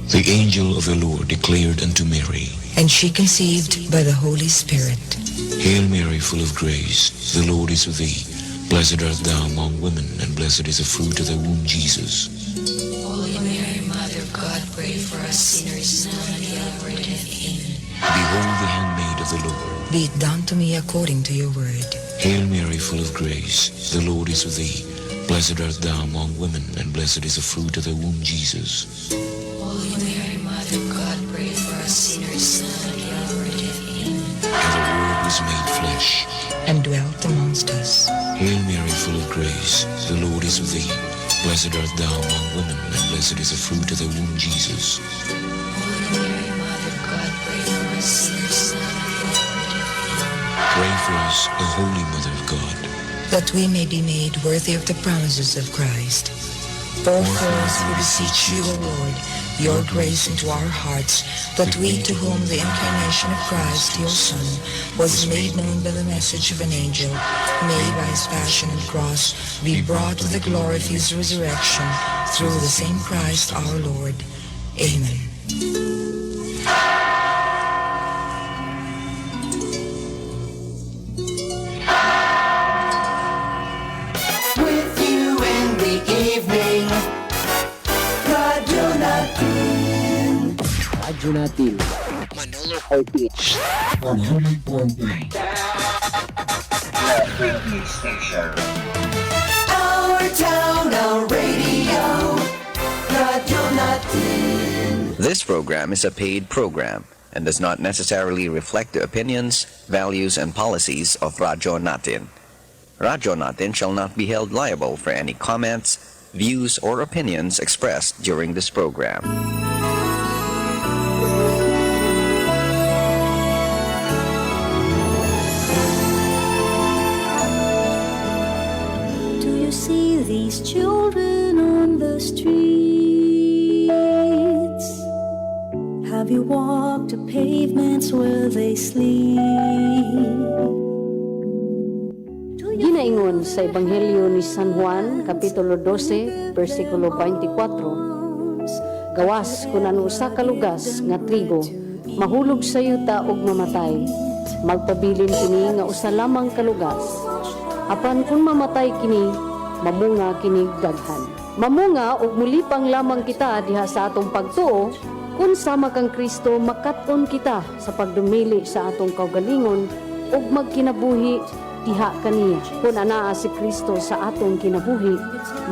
The angel of the Lord declared unto Mary, And she conceived by the Holy Spirit. Hail Mary, full of grace, the Lord is with thee. Blessed art thou among women, and blessed is the fruit of thy womb, Jesus. Holy Mary, Mother of God, pray for us sinners, now and at the hour of death. Amen. Behold the handmaid of the Lord. Be it done to me according to your word. Hail Mary, full of grace, the Lord is with thee. Blessed art thou among women, and blessed is the fruit of thy womb, Jesus. Holy Mary, Mother of God, pray for us sinners, now and at the hour of death. Amen. And the Word was made flesh, And dwelt amongst us. Hail Mary, full of grace, the Lord is with thee. Blessed art thou among women, and blessed is the fruit of thy womb, Jesus. Holy Mary, Mother of God, pray for us sinners, now and at the hour of death. Amen. Pray for us, O Holy Mother of God. That we may be made worthy of the promises of Christ. Pour forth, we beseech you, O Lord, your grace into our hearts, that we, to whom the incarnation of Christ, your Son, was made known by the message of an angel, may by his passion and cross be brought to the glory of his resurrection, through the same Christ our Lord. Amen. With you in the evening, Radyo Natin. Radyo natin. Manolo RH. 100.9. Radio station. Our town, our radio, Radyo Natin. This program is a paid program and does not necessarily reflect the opinions, values, and policies of Radyo Natin. Radyo Natin shall not be held liable for any comments, views, or opinions expressed during this program. Do you see these children on the streets? Have you walked the pavements where they sleep? Ginaingon sa Ebanghelyo ni San Juan, Kapitulo 12, versikulo 24, Gawas kunan usa ka lugas nga trigo, mahulog sa yuta ug mamatay. Magpabilin kini nga usa lamang ka lugas. Apan kung mamatay kini, mamunga kini daghan. Mamunga ug mulipang lamang kita diha sa atong pagtuo, kung sama kang Kristo makat-on kita sa pagdumili sa atong kaugalingon ug magkinabuhi diha kaniya. Kung anaa si Kristo sa atong kinabuhi,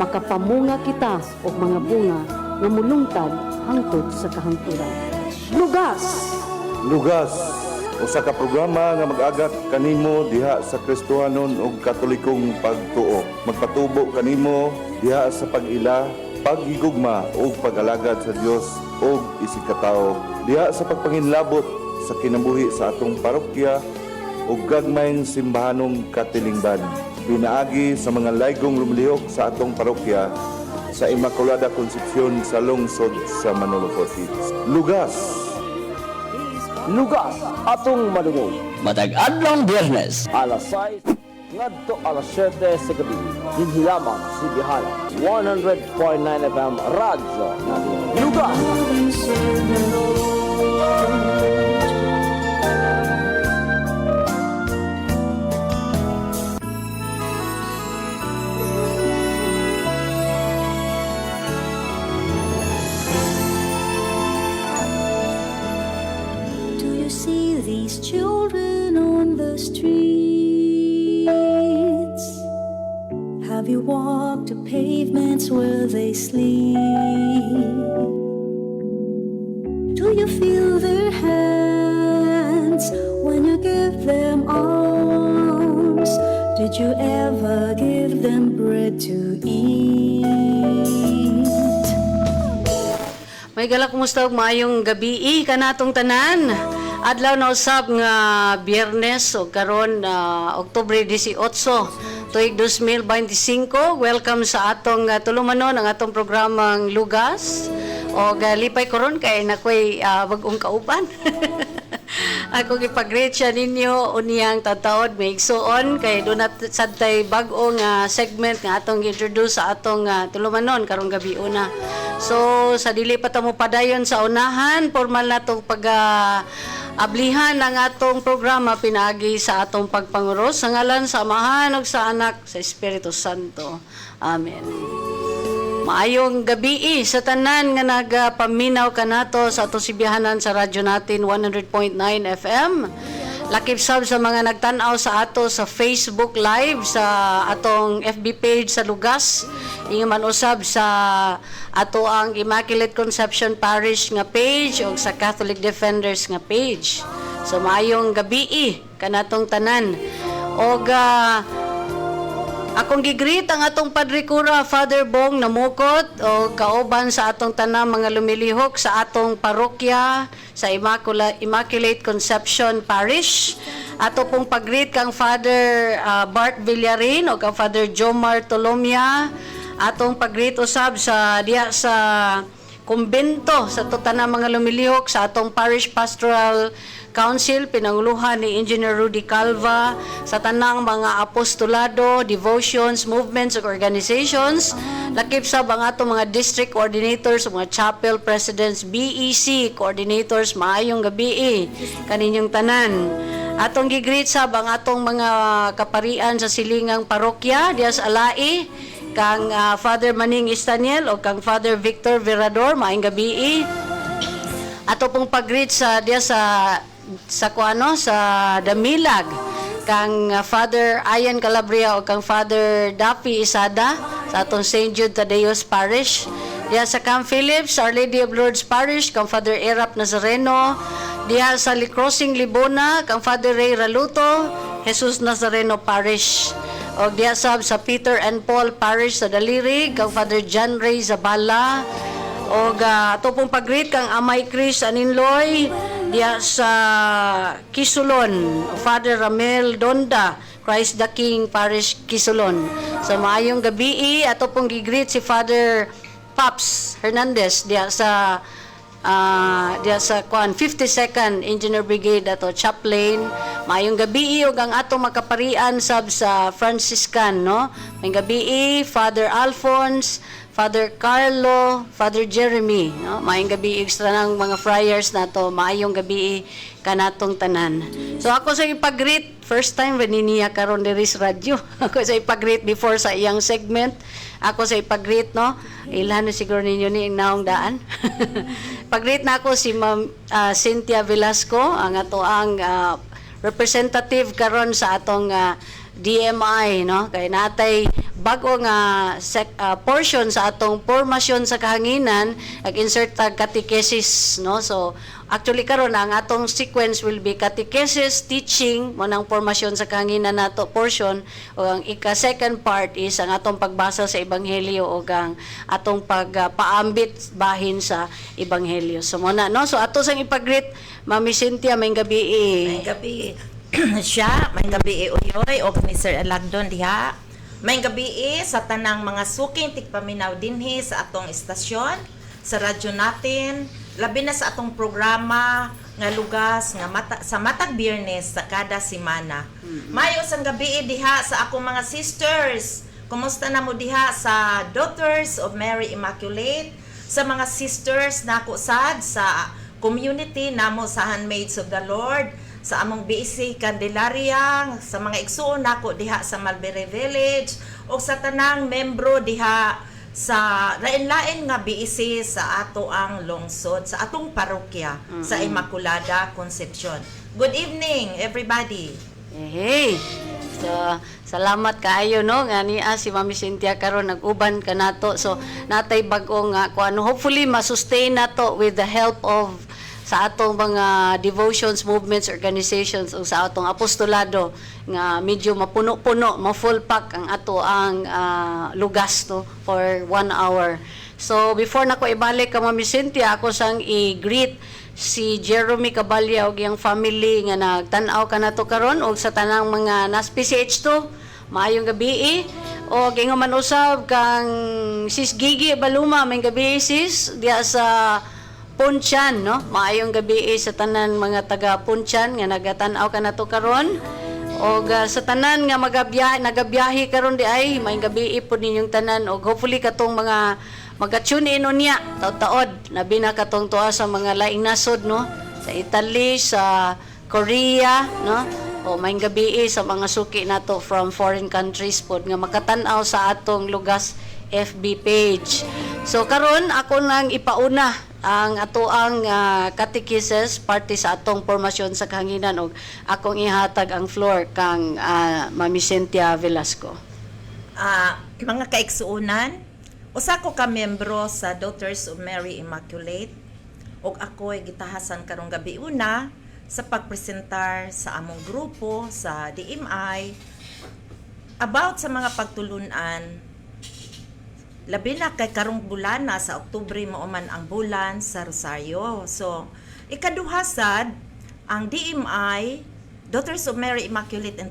makapamunga kita og mga bunga nga mulungtad hangtod sa kahangturan. Lugas! Lugas, usa ka programa nga mag-agat kanimo diha sa Kristohanon ug Katolikong pagtuo. Magpatubo kanimo diha sa pag-ila, paghigugma ug pag-alagad sa Dios ug isikatawo. Diha sa pagpanginlabot sa kinabuhi sa atong parokya ug gagmayng simbahanong katilingban. Pinaagi sa mga laygong lumlihok sa atong parokya sa Immaculada Concepcion sa lungsod sa Manolo Fortits. Lugas! Lugas atong madungog. Matag-adlong Biyernes. Alas 6 ngadto alas 7 sa gabi. Dinhi lamang si Bihala. 100.9 FM Radyo Natin. Lugas! These children on the streets, have you walked the pavements where they sleep? Do you feel their hands when you give them arms? Did you ever give them bread to eat? May galak kumusta og maayong gabi kanatong tanan. Adlaw na usab nga Biyernes o karon Oktubre 18 tuig 2025. Welcome sa atong tulumanon ang atong programang Lugas. O galipay koron kay nakoy bag-ong kauban. Ako gipag-greet siya ninyo uniyang tataod may igsuon kay doon sadtay bag-ong segment nga atong introduce sa atong tulumanon karong gabi una. So sa dili pa ta mo padayon sa unahan, formal na tong ablihan ang atong programa pinaagi sa atong pagpanguros sa ngalan sa Amahan ug sa Anak sa Espiritu Santo. Amen. Maayong gabi sa tanan nga nagapaminaw kanato sa atong sibihanan sa radyo natin 100.9 FM. Lakip sab sa mga nagtan-aw sa ato sa Facebook Live sa atong FB page sa Lugas. Ingon man usab sa ato ang Immaculate Conception Parish nga page o sa Catholic Defenders nga page. So maayong gabi kanatong tanan. Og akong gigreet ang atong Padre Cura Father Bong Namukot o kauban sa atong tanang mga lumilihok sa atong parokya sa Immaculate Conception Parish. Ato pong pag-greet kang Father Bart Villarin o kang Father Jomar Tolomia. Atong pag-greet usab sa diya sa kumbento sa tanang mga lumilihok sa atong Parish Pastoral Council, pinanguluhan ni Engineer Rudy Calva, sa tanang mga apostolado, devotions, movements, ug organizations. Lakip sa ang atong mga district coordinators, mga chapel presidents, BEC coordinators, maayong gabi kaninyong tanan. Atong gigreet sa ang atong mga kaparian sa silingang parokya, diya sa Alai, kang Father Maning Istaniel o kang Father Victor Virador, maayong gabi. Ato pong pag-greet sa diya sa Damilag kang Father Ayan Calabria o kang Father Daffy Isada sa atong St. Jude Tadeos Parish. Diya sa Camp Phillips, Our Lady of Lourdes Parish, kang Father Erap Nazareno. Diya sa Crossing Libona, kang Father Ray Raluto, Jesus Nazareno Parish. O diya sa Peter and Paul Parish sa Dalirig, kang Father John Ray Zabala. O ato pong pag-greet kang Amay Chris Aninloy diya sa Kisulon, Father Ramel Donda, Christ the King Parish Kisulon. So maayong gabi ato pong gigreet si Father Pops Hernandez diya sa 52nd Engineer Brigade ato Chaplain. Maayong gabi ug ang atong makaparian sab sa Franciscan, no? Maayong gabi Father Alphonse, Father Carlo, Father Jeremy, no? Maayong gabi extra ng mga friars nato. Maayong gabi kanatong tanan. So ako sa ipag-greet, first time niya karon diri sa radyo. Ako sa ipag-greet before sa iyang segment. Ako sa ipag-greet, no? Ilan na siguro ninyo ni naong daan. Pag-greet na ako si Ma'am Cynthia Velasco, ang ato ang representative karon sa atong DMI, no? Kay natay bago nga portion sa atong formasyon sa kahanginan, nag-insert tag catechesis, no? So actually karon ang atong sequence will be catechesis, teaching mo nang formasyon sa kahanginan nato portion, o ang second part is ang atong pagbasa sa ebanghelyo o ang atong pagpaambit bahin sa ebanghelyo. So muna, no? So ato sang ipag-greet Mami Cynthia, may gabi. May gabi siya, may gabi uyoy o ni Sir Alagdon diha. May gabi sa tanang mga suking tikpaminaw dinhi sa atong istasyon, sa radyo natin, labi na sa atong programa nga lugas nga sa matag Biyernes sa kada semana. Mayo sang gabi diha sa akong mga sisters. Kumusta na mo diha sa Daughters of Mary Immaculate, sa mga sisters nako sad sa community namo sa Handmaids of the Lord, sa among BC Candelaria, sa mga igsuon nako diha sa Malbere Village, o sa tanang membro diha sa lain-lain nga BC sa ato ang lungsod, sa atong parokya sa Immaculada Concepcion. Good evening, everybody. Hey. So, salamat kaayo, no, nga niya si Mami Cynthia karon nag-uban kanato. So natay bag-o nga kuan, hopefully ma-sustain nato with the help of sa atong mga devotions, movements, organizations o sa atong apostolado nga medyo mapuno-puno, ma-full pack ang ato ang lugas, no, for 1 hour. So before nako ibalik ka Mami Cynthia, ako sang i-greet si Jeremy Cabalya og iyang family nga nagtan-aw kanato karon og sa tanang mga nas PCH2. Maayong gabi o gingon man usab kang Sis Gigi Baluma, may gabi sis diya sa Punchan, no? Maayong gabi sa tanan mga taga Punchan nga nagatan-aw kanato karon. O sa tanan nga nagabiyahe karon di ay maayong gabi po ninyong tanan, og hopefully katong mga Maga-tune in niya taud-taod labi na katong tuwa sa mga laing nasod no, sa Italy, sa Korea no, o maayong gabi sa mga suki nato from foreign countries pod nga makatan-aw sa atong Lugas FB page. So karon ako nang ipauna ang atoang catechesis parte sa atong formasyon sa kahanginan og akong ihatag ang floor kang Mami Cynthia Velasco. Mga kaigsuunan, usa ko ka membro sa Daughters of Mary Immaculate ug ako ay gitahasan karong gabi una sa pagpresentar sa among grupo sa DMI about sa mga pagtulunan labi na kay karong bulana sa Oktubre mao man ang bulan sa Rosario. So ikaduha sad ang DMI Daughters of Mary Immaculate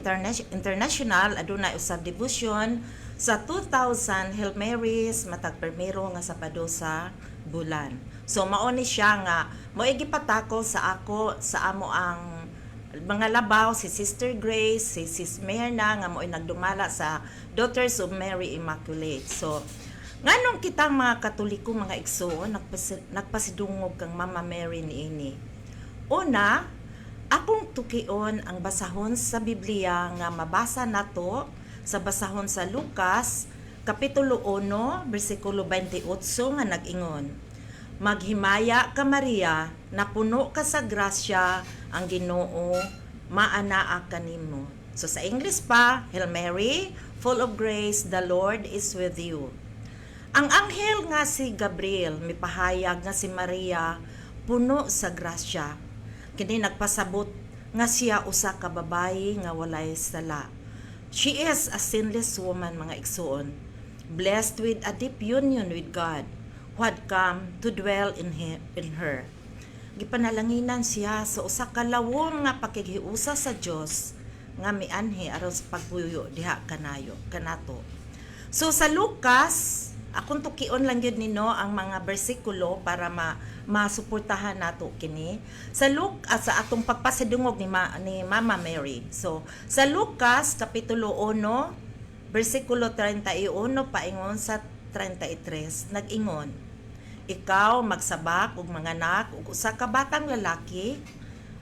International adunay usab devotion sa 2,000 Hail Marys matag permero nga Sabado sa bulan. So mao ni siya nga mo gipatako sa ako sa amo ang mga labaw si Sister Grace, si Sis Myrna nga mo nagdumala sa Daughters of Mary Immaculate. So nganong kitang mga Katoliko mga igsoon nagpasidungog kang Mama Mary niini. Una, akong tukion ang basahon sa Biblia nga mabasa nato sa basahon sa Lucas kapitulo 1 bersikulo 28 nga nag-ingon, maghimaya ka Maria, napuno ka sa grasya, ang Ginoo maanaa kanimo. So sa English pa, Hail Mary, full of grace, the Lord is with you. Ang anghel nga si Gabriel mipahayag nga si Maria puno sa grasya. Kini nagpasabot nga siya usa ka babayi nga walay sala. She is a sinless woman mga igsoon, blessed with a deep union with God, who had come to dwell in her. Gipanalanginan siya sa usa ka lawom nga pakighiusa sa Dios nga mianhi aron sa pagbuyo diha kanato. So sa Lucas, akong tukion lang yun nino ang mga bersikulo para masuportahan nato kini sa sa atong pagpasidungog ni Mama Mary. So sa Lucas kapitulo 1 bersikulo 31 paingon sa 33 nag-ingon, ikaw magsabak og mga anak ug usa ka batang lalaki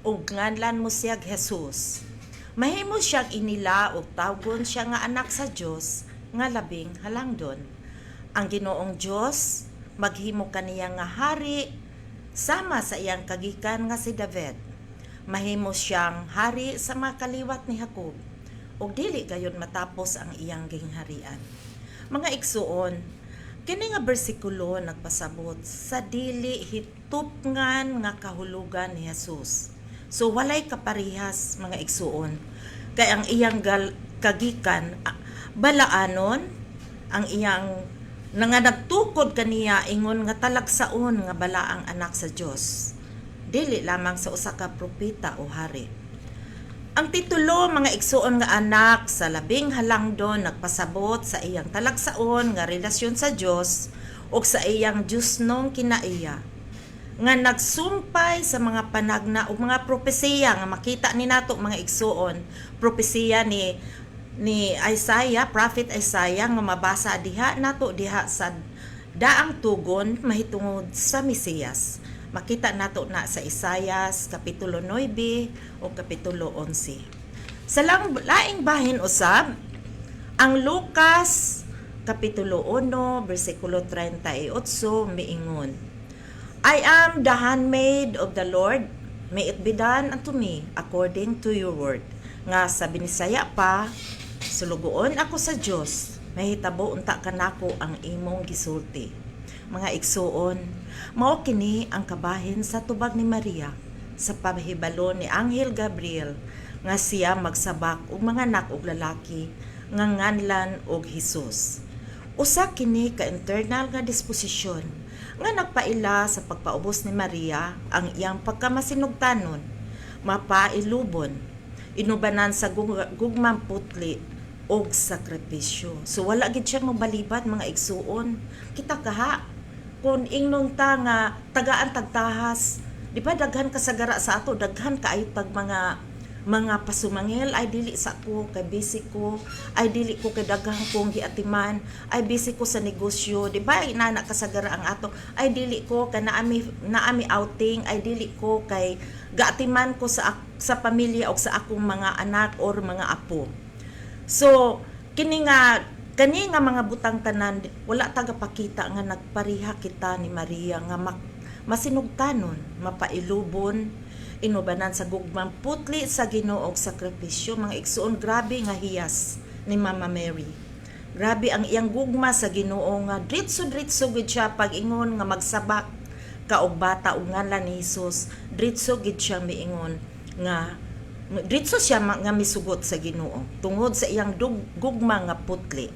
ug nganlan mo siya Jesus. Mahimo siyang inila ug tawgon siya nga anak sa Dios nga labing halangdon. Ang Ginoong Dios maghimo kaniya nga hari sama sa iyang kagikan nga si David. Mahimo siyang hari sa mga kaliwat ni Jacob ug dili gayon matapos ang iyang gingharian. Mga igsuon, kini nga bersikulo nagpasabot sa dili hitupngan nga kahulugan ni Jesus. So walay kaparehas mga igsuon kay ang iyang kagikan balaanon ang iyang nga nagtukod kaniya ingon nga talagsaon nga balaang anak sa Dios, dili lamang sa usa ka propeta o hari. Ang titulo mga igsuon nga anak sa labing halangdon nagpasabot sa iyang talagsaon nga relasyon sa Dios ug sa iyang Diosnong kinaiya nga nagsumpay sa mga panagna ug mga propesiya nga makita ni nato mga igsuon, propesiya ni Isaiah, Prophet Isaiah nga mabasa diha nato diha sa daang tugon mahitungod sa Mesiyas. Makita nato na sa Isaias kapitulo 9 o kapitulo 11. Sa laing bahin usab ang Lucas kapitulo 1 bersikulo 38 miingon, I am the handmaid of the Lord, may it be done unto me according to your word. Nga sa binisaya pa, sulugoon ako sa Dios, mahitabo unta kanako ang imong gisulti. Mga igsuon, mao kini ang kabahin sa tubag ni Maria sa pahibalo ni Anghel Gabriel nga siya magsabak og mga anak og lalaki nga nganlan og Hesus. Usa kini ka internal nga disposisyon nga nagpaila sa pagpaubos ni Maria ang iyang pagkamasinugtanon, mapailubon, inubanan sa gugmang putli og sakripisyo. So wala gid siya mabalibad mga igsuon. Kita kaha kun ingnon ta nga tagaan tagtahas, di ba daghan kasagara sa ato, daghan kaayo tag mga mga pasumangil ay dili sa ko kay busy ko, ay dili ko kay daghang kong giatiman, ay busy ko sa negosyo, di ba inana kasagara ang ato, ay dili ko kay naami outing, ay dili ko kay gaatiman ko sa pamilya o sa akong mga anak or mga apo. So kani nga mga butang tanan wala tagapakita nga nagpariha kita ni Maria nga masinugtanon, mapailubon, inubanan sa gugmang putli sa Ginoo og sakripisyo. Mga igsuon, grabe nga hiyas ni Mama Mary. Grabe ang iyang gugma sa Ginoo nga dritso gid siya pag-ingon nga magsabak ka og bata ug ngalan ni Hesus. Dritso gid siya miingon nga dritso siya nga misugot sa Ginoo tungod sa iyang gugma nga putli.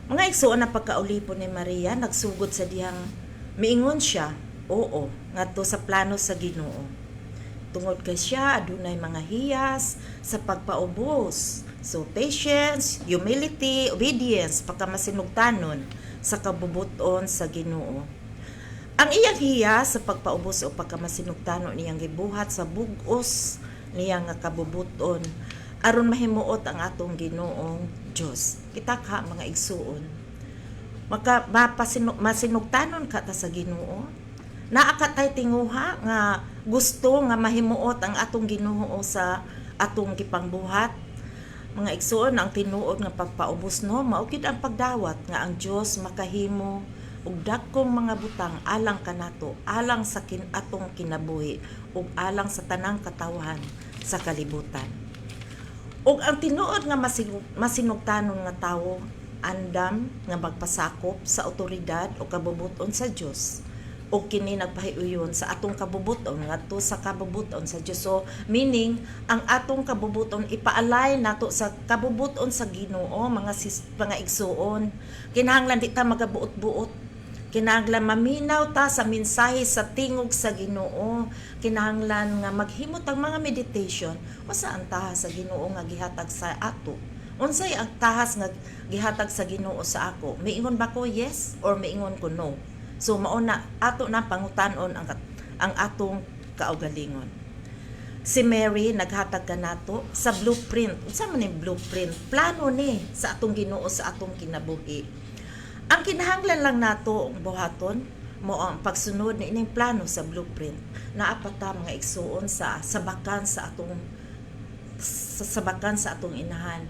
Mga igsuon na pagkaulipon ni Maria nagsugod sa dihang miingon siya, oo, ngadto sa plano sa Ginoo. Tungod kay siya adunay mga hiyas sa pagpaubos. So patience, humility, obedience pagkamasinugtanon sa kabubuton sa Ginoo. Ang iyang hiyas sa pagpaubos o pagkamasinugtanon niyang gibuhat sa bug-os niyang nga kabubuton aron mahimuot ang atong Ginoong Dios. Kita ka mga igsuon. Masinugtanon ka ta sa Ginoo. Naa ka tay tinguha nga gusto nga mahimuot ang atong Ginoo sa atong gipangbuhat. Mga igsuon, ang tinuod nga pagpaubos no mao gid ang pagdawat nga ang Dios makahimo og dakong mga butang alang kanato, alang sa atong kinabuhi ug alang sa tanang katawhan sa kalibutan. Ug ang tinuod nga masinugtanon nga tawo andam nga magpasakop sa otoridad o kabubuton sa Dios. O kini nagpahiuyon sa atong kabubuton ngadto sa kabubuton sa Dios. So meaning ang atong kabubuton ipaalay nato sa kabubuton sa Ginoo, mga igsuon. Kinahanglan di ta magabuot-buot. Kinahanglan maminaw ta sa mensahe sa tingog sa Ginoo. Kinahanglan nga maghimot ang mga meditation usa ang tahas sa Ginoo nga gihatag sa ato. Unsay ang tahas nga gihatag sa Ginoo sa ako? Miingon ba ko yes or miingon ko no? So mauna ato na pangutanon ang atong kaugalingon. Si Mary naghatag kanato sa blueprint. Unsa man ni blueprint? Plano ni sa atong Ginoo sa atong kinabuhi. Ang kinahanglan lang nato ang buhaton mo ang pagsunod ni ining plano sa blueprint. Naapata mga igsuon sa sabakan sa atong inahan.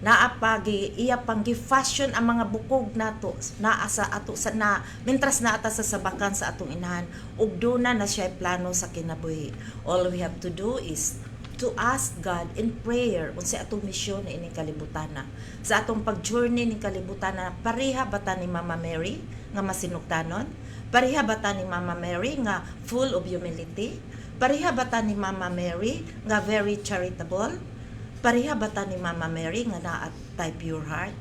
Naapagi iya pang gi-fashion ang mga bukog nato naa sa ato sa na mentras naata sa sabakan sa atong inahan ug duna na siya plano sa kinabuhi. All we have to do is to ask God in prayer unsay atong misyon ini kalibutana. Sa atong pag-journey ni kalibutana, pareha ba ta ni Mama Mary nga masinugtanon? Pareha ba ta ni Mama Mary nga full of humility? Pareha ba ta ni Mama Mary nga very charitable? Pareha ba ta ni Mama Mary nga naa tay pure heart?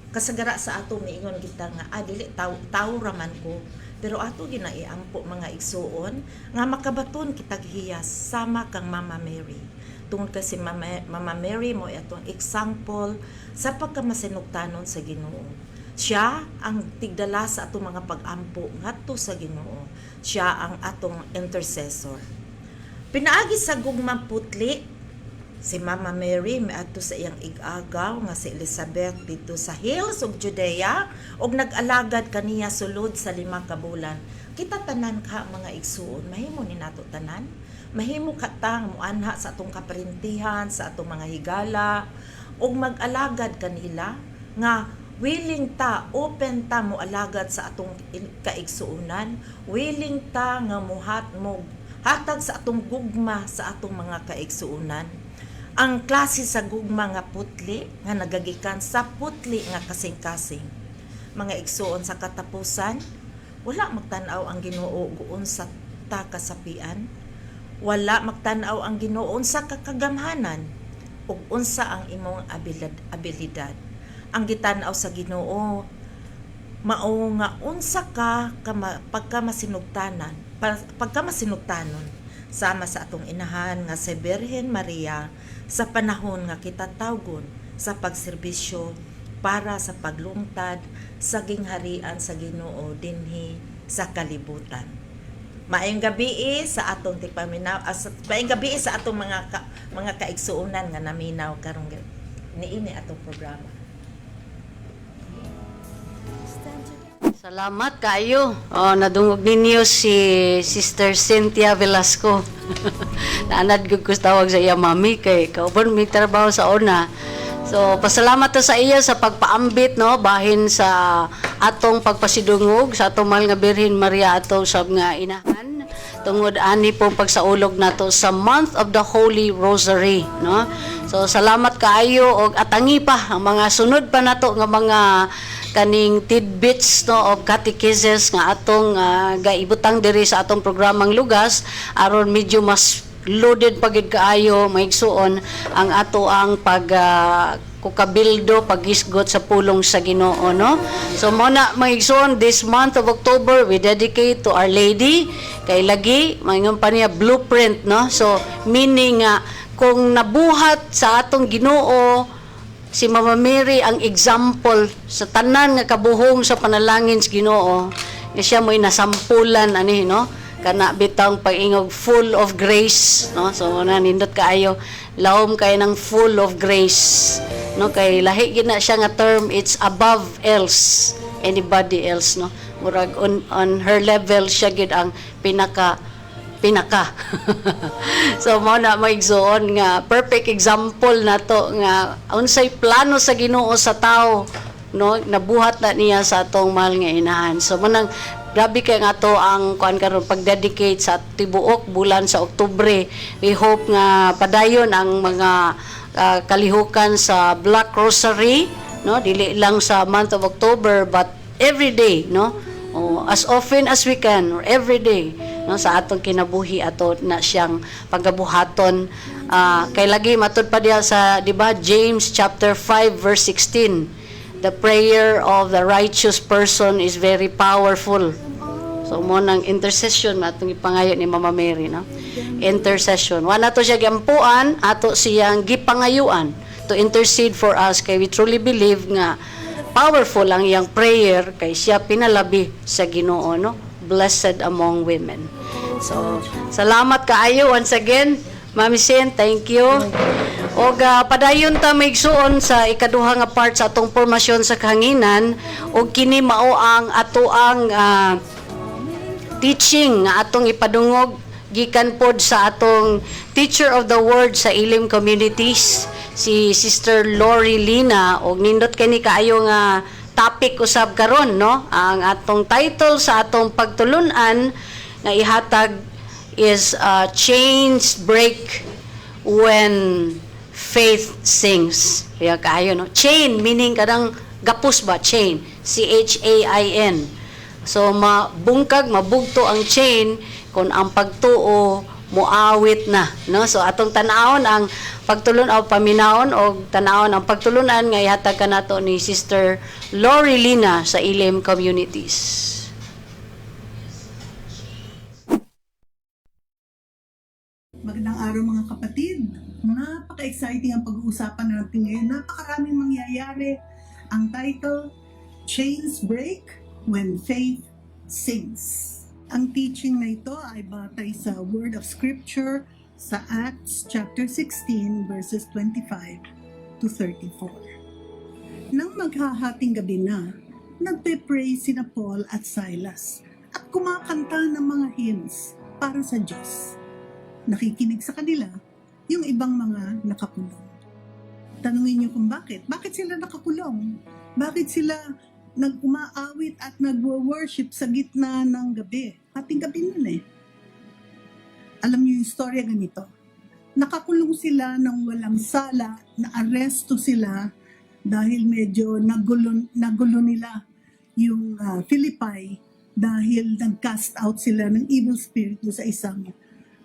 Kasagara sa ato miingon kita nga dili tawo raman ko, pero ato ginaiampo mga igsuon nga makabaton kitag hiyas sama kang Mama Mary. Tungod kasi Mama Mary mo atong example sa pagkamasinugtanon sa Ginoo. Siya ang tigdala sa atong mga pag-ampo ngadto sa Ginoo. Siya ang atong intercessor. Pinaagi sa gugmang putli si Mama Mary miadto sa iyang ig-agaw nga si Elizabeth dito sa hills of Judea ug nag-alagad kaniya sulod sa 5 ka bulan. Kita tanan ka mga igsuon, mahimo ni nato tanan. Mahimo ka tang muanha sa atong kaparintihan, sa atong mga higala ug mag-alagad kanila nga willing ta, open ta mo alagad sa atong kaigsuonan, willing ta nga hatag sa atong gugma sa atong mga kaigsuonan. Ang klase sa gugma nga putli nga nagagikan sa putli nga kasing-kasing. Mga igsuon sa katapusan, wala magtanaw ang Ginoo guon sa kasapian. Wala magtanaw ang Ginoo sa kakagamhanan ug unsa ang imong abilidad. Ang gitanaw sa Ginoo mao nga unsa ka pagkamasinugtanon sama sa atong inahan nga si Birhen Maria sa panahon nga kita tawgon sa pagserbisyo para sa paglungtad sa gingharian sa Ginoo dinhi sa kalibutan. Maayong gabi sa atong tigpaminaw, maayong gabi sa atong mga kaigsuunan nga naminaw karong niini atong programa. Salamat kayo. Nadungog ninyo si Sister Cynthia Velasco. Naanad ko tawag sa iya mami kay kauban may trabaho sa una. So, pasalamat to sa iyo sa pagpaambit, no, bahin sa atong pagpasidungog sa atong mahal nga Birhen Maria atong sab nga inahan tungod ani pong pagsaulog nato sa month of the Holy Rosary, no. So, salamat kaayo og atangi pa ang mga sunod pa nato nga mga kaning tidbits, no, of catechesis nga atong gaibutang diri sa atong programang lugas aron medyo mas loaded pagid kaayo maigsuon ang ato ang kukabildo pagisgot sa pulong sa Ginoo, no. So muna maigsuon this month of October we dedicate to Our Lady kay lagi maingon pa niya blueprint, no. So meaning kung nabuhat sa atong Ginoo si Mama Mary ang example sa tanan nga kabuhong sa panalangin sa Ginoo, siya mo'y nasampulan ani, no, kana bitang pag-ingog full of grace, no. So nindot kaayo lawom kay ng full of grace, no, kay lahi gid na siya nga term, it's above else anybody else, no. Murag on her level siya gid ang pinaka so mo na maigsuon nga perfect example nato nga unsay plano sa Ginoo sa tao, no, nabuhat na niya sa atong mahal nga inahan. So manang grabe kay nga to ang kuan karon pag-dedicate sa tibuok bulan sa Oktubre. We hope nga padayon ang mga kalihukan sa Black Rosary, no, dili lang sa month of October but every day, no, as often as we can or every day, no, sa atong kinabuhi ato na siyang pagabuhaton. Kay lagi matud pa diha sa, di ba, James chapter 5 verse 16. The prayer of the righteous person is very powerful. So mo nang intercession matong ipangayo ni Mama Mary, no? Intercession. Wala to siya giampuan, ato siyang gipangayuan to intercede for us kay we truly believe nga powerful ang iyang prayer kay siya pinalabi sa Ginoo, no? Blessed among women. So salamat kaayo once again, Mami Sen, thank you. Og padayon ta maigsuon sa ikaduha nga part sa atong formasyon sa kahanginan og kini mao ang ato ang teaching nga atong ipadungog gikan pod sa atong teacher of the word sa Elim Communities, si Sister Lori Lina, og nindot kani kaayo nga topic usab karon, no. Ang atong title sa atong pagtulunan nga ihatag is chains break when faith sings. Kaya kaayo, no. Chain meaning kadang gapus ba, chain, CHAIN. So mabungkag, mabugto ang chain kung ang pagtuo muawit na, no. So atong tan-awon ang pagtulon o paminawon o tan-awon ang pagtulunan nga ihatag kanato ni Sister Lori Lina sa Elim Communities. Magandang araw mga kapatid. Napaka-exciting ang pag-uusapan natin ngayon. Napakaraming mangyayari. Ang title, Chains Break When Faith Sings. Ang teaching na ito ay batay sa Word of Scripture sa Acts chapter 16 verses 25 to 34. Nang maghahating gabi na, nagpe-pray sina Paul at Silas at kumakanta ng mga hymns para sa Diyos. Nakikinig sa kanila yung ibang mga nakakulong. Tanungin niyo kung bakit. Bakit sila nakakulong? Bakit sila nag-umaawit at nag-worship sa gitna ng gabi? Hating gabi nun eh. Alam niyo yung storya ganito. Nakakulong sila ng walang sala, na-aresto sila dahil medyo nagulo nila yung Philippi dahil nag-cast out sila ng evil spirit sa isang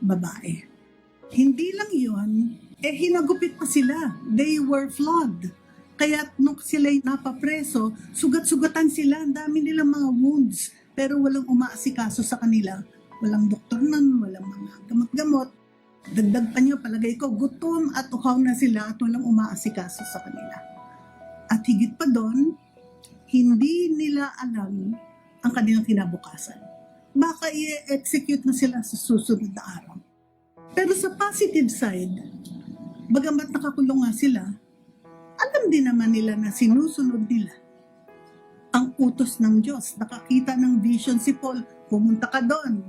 babae. Hindi lang yun, hinagupit pa sila. They were flogged. Kaya nung sila'y napapreso, sugat-sugatan sila, ang dami nilang mga wounds, pero walang umaasikaso sa kanila. Walang doktor nun, walang mga gamot-gamot. Dagdag pa niyo, palagay ko, gutom at uhaw na sila at walang umaasikaso sa kanila. At higit pa doon, hindi nila alam ang kanilang kinabukasan. baka i-execute na sila sa susunod na araw. Pero sa positive side, bagamat nakakulong nga sila, alam din naman nila na sinusunod nila ang utos ng Diyos. Nakakita ng vision si Paul, pumunta ka doon,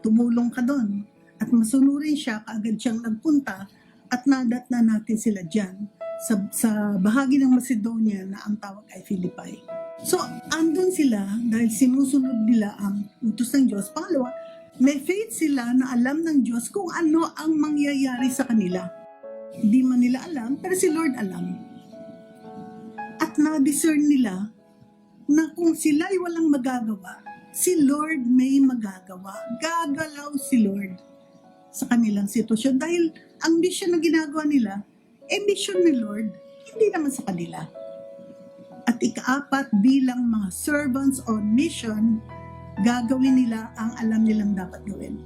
tumulong ka doon. At masunurin siya, kaagad siyang nagpunta at nadatna natin sila dyan sa bahagi ng Macedonia na ang tawag ay Philippi. So, andun sila dahil sinusunod nila ang utos ng Diyos. Pangalawa, may faith sila na alam ng Diyos kung ano ang mangyayari sa kanila. Hindi man nila alam, pero si Lord alam. At na-discern nila na kung sila'y walang magagawa, si Lord may magagawa. Gagalaw si Lord sa kanilang sitwasyon. Dahil ang mission na ginagawa nila, mission ni Lord, hindi naman sa kanila. At ikaapat, bilang mga servants on mission, gagawin nila ang alam nilang dapat gawin.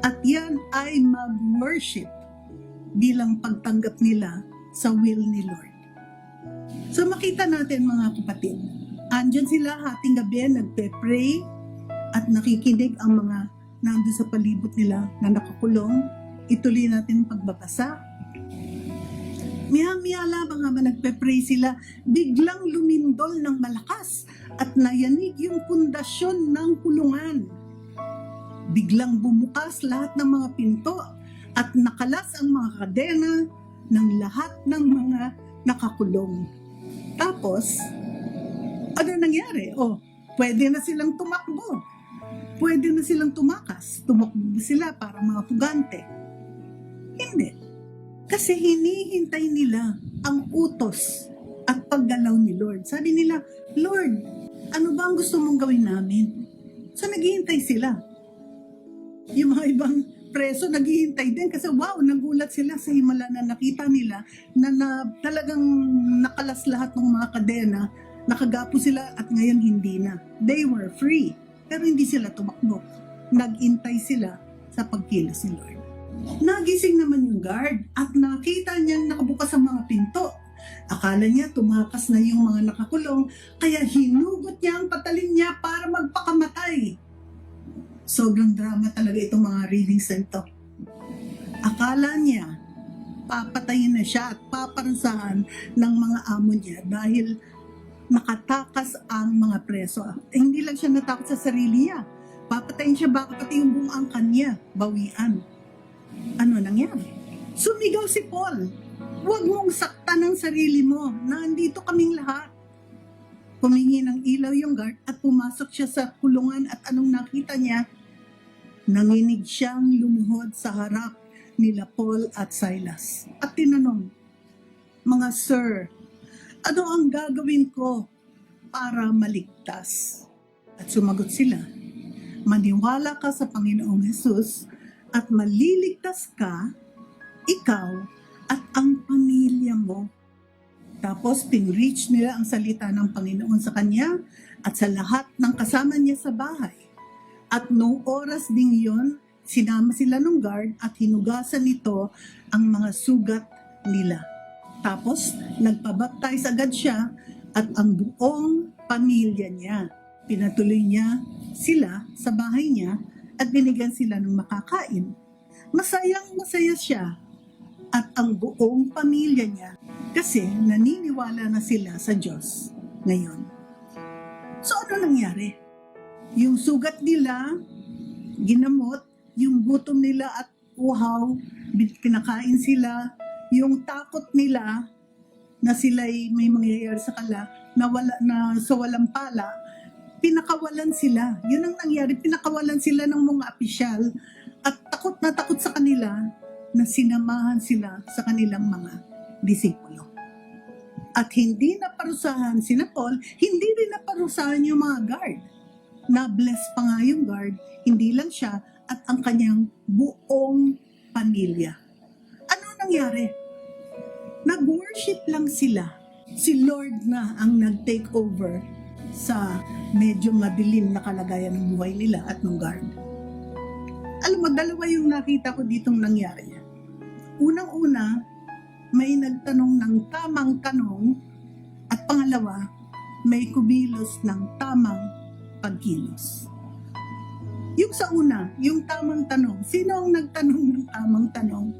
At yan ay mag-worship bilang pagtanggap nila sa will ni Lord. So makita natin mga kapatid, andyan sila hating gabi, nagpe-pray at nakikinig ang mga nandun sa palibot nila na nakakulong. Ituloy natin ang pagbabasa. Miya-miya lamang habang nagpe-pray sila, biglang lumindol ng malakas at nayanig yung pundasyon ng kulungan. Biglang bumukas lahat ng mga pinto at nakalas ang mga kadena ng lahat ng mga nakakulong. Tapos, ano nangyari? Pwede na silang tumakbo. Pwede na silang tumakas. Tumakbo sila para mga pugante. Hindi. Kasi hinihintay nila ang utos at paggalaw ni Lord. Sabi nila, Lord, ano ba ang gusto mong gawin namin? So naghihintay sila. Yung mga ibang preso naghihintay din kasi nagulat sila sa himala na nakita nila na talagang nakalas lahat ng mga kadena, nakagapo sila at ngayon hindi na. They were free, pero hindi sila tumakbo. Nagintay sila sa pagkilos ni Lord. Nagising naman yung guard at nakita niyang nakabukas ang mga pinto. Akala niya tumakas na yung mga nakakulong, kaya hinugot niya ang patalim niya para magpakamatay. Sobrang drama talaga itong mga readings na ito. Akala niya, papatayin na siya at paparusahan ng mga amo niya dahil nakatakas ang mga preso. Hindi lang siya natakot sa sarili niya. Papatayin siya, baka pati yung buong angkan niya, bawian. Ano nangyari? Sumigaw si Paul, huwag mong saktan ang sarili mo, nandito kaming lahat. Humingi ng ilaw yung guard at pumasok siya sa kulungan at anong nakita niya? Nanginig siyang lumuhod sa harap nila Paul at Silas. At tinanong, mga sir, ano ang gagawin ko para maligtas? At sumagot sila, maniwala ka sa Panginoong Hesus at maliligtas ka, ikaw at ang pamilya mo. Tapos pinreach nila ang salita ng Panginoon sa kanya at sa lahat ng kasama niya sa bahay. At noong oras ding yon, sinama sila ng guard at hinugasan nito ang mga sugat nila. Tapos nagpabaptize agad siya at ang buong pamilya niya. Pinatuloy niya sila sa bahay niya at binigyan sila ng makakain. Masayang-masaya siya at ang buong pamilya niya kasi naniniwala na sila sa Diyos ngayon. So ano nangyari? Yung sugat nila, ginamot, yung gutom nila at uhaw, pinakain sila, yung takot nila na sila'y may mangyayari sa kanila, na sa walang pala, pinakawalan sila. Yun ang nangyari, pinakawalan sila ng mga opisyal at takot na takot sa kanila na sinamahan sila sa kanilang mga disipulo. At hindi na parusahan sina Paul, hindi rin na parusahan yung mga guard. Na-bless pa nga yung guard, hindi lang siya at ang kanyang buong pamilya. Ano nangyari? Nag-worship lang sila. Si Lord na ang nag-take over sa medyo madilim na kalagayan ng buhay nila at ng guard. Alam mo, dalawa yung nakita ko ditong nangyari. Unang-una, may nagtanong ng tamang tanong at pangalawa, may kumilos ng tamang pagkilos. Yung sa una, yung tamang tanong. Sino ang nagtanong ng tamang tanong?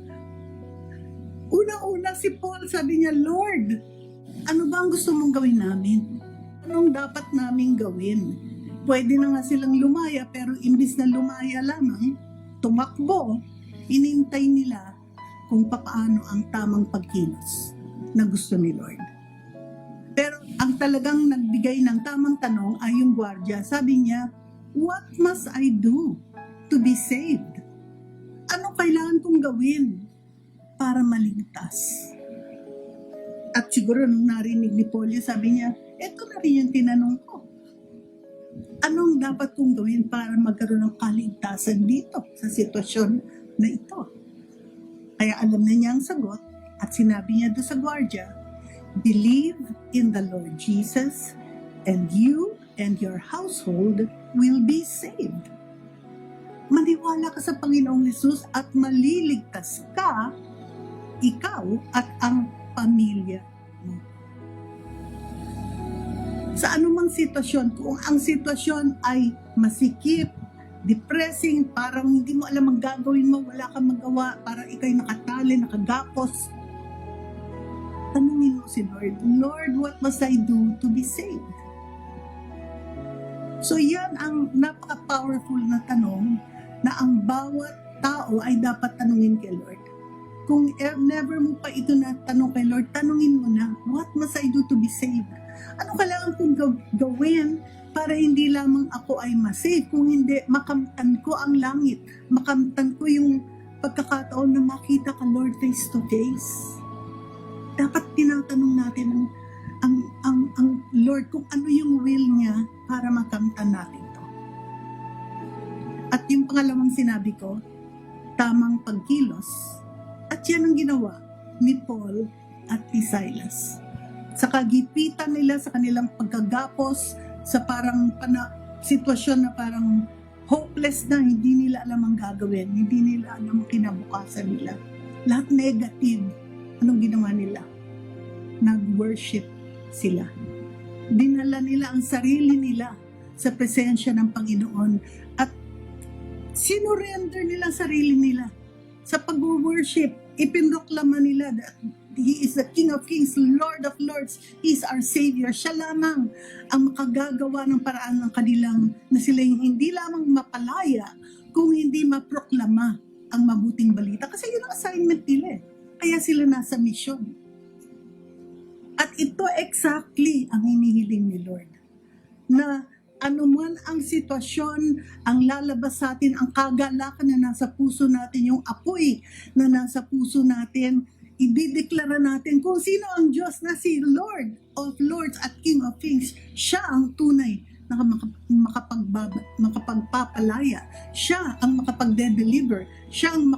Unang-una si Paul, sabi niya, Lord, ano ba ang gusto mong gawin namin? Anong dapat naming gawin? Pwede na nga silang lumaya, pero imbis na lumaya lamang, tumakbo, inintay nila kung papaano ang tamang pagkilos na gusto ni Lord. Pero ang talagang nagbigay ng tamang tanong ay yung gwardiya. Sabi niya, what must I do to be saved? Ano kailangan kong gawin para maligtas? At siguro nung narinig ni Paul, sabi niya, eto na rin yung tinanong ko. Anong dapat kong gawin para magkaroon ng kaligtasan dito sa sitwasyon na ito? Kaya alam na niya ang sagot at sinabi niya doon sa gwardiya, believe in the Lord Jesus and you and your household will be saved. Maniwala ka sa Panginoong Hesus at maliligtas ka, ikaw at ang pamilya mo. Sa anumang sitwasyon, kung ang sitwasyon ay masikip, depressing, parang hindi mo alam ang gagawin mo, wala kang magawa, parang ikay nakatali, nakagapos, tanungin mo si Lord, Lord, what must I do to be saved? So yan ang napaka-powerful na tanong na ang bawat tao ay dapat tanungin kay Lord. Kung never mo pa ito na tanong kay Lord, tanungin mo na, what must I do to be saved? Ano kailangan kong gawin para hindi lamang ako ay masave, kung hindi makamtan ko ang langit, makamtan ko yung pagkakataon na makita ka Lord face to face. Dapat tinatanong natin ang Lord kung ano yung will niya para makamtan natin to. At yung pangalawang sinabi ko, tamang pagkilos. At yan ang ginawa ni Paul at ni Silas. Sa kagipitan nila, sa kanilang pagkagapos, sa parang sitwasyon na parang hopeless na, hindi nila alam ang gagawin, hindi nila alam ang kinabukasan nila. Lahat negative. Anong ginawa nila? Nag-worship sila. Dinala nila ang sarili nila sa presensya ng Panginoon at sinurrender nila ang sarili nila. Sa pag-worship, ipinroklama nila that He is the King of Kings, Lord of Lords. He is our Savior. Siya lamang ang makagagawa ng paraan ng kanilang na sila hindi lamang mapalaya kung hindi maproklama ang mabuting balita. Kasi yun ang assignment nila. Kaya sila nasa mission. At ito exactly ang hinihiling ni Lord. Na anuman ang sitwasyon, ang lalabas sa atin, ang kagalakan na nasa puso natin, yung apoy na nasa puso natin, idideklara natin kung sino ang Diyos na si Lord of Lords at King of Kings. Siya ang tunay na makapagpapalaya. Siya ang makapagde-deliver. Siya ang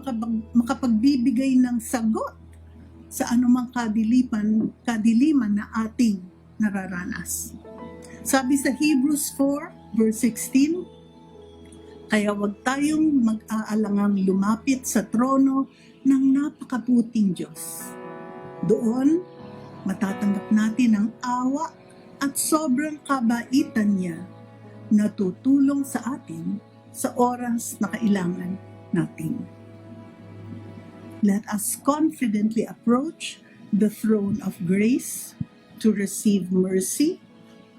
makapagbibigay ng sagot sa anumang kadiliman na ating nararanas. Sabi sa Hebrews 4, verse 16, kaya wag tayong mag-aalangang lumapit sa trono ng napakabuting Diyos. Doon, matatanggap natin ang awa at sobrang kabaitan niya na tutulong sa atin sa oras na kailangan natin. Let us confidently approach the throne of grace to receive mercy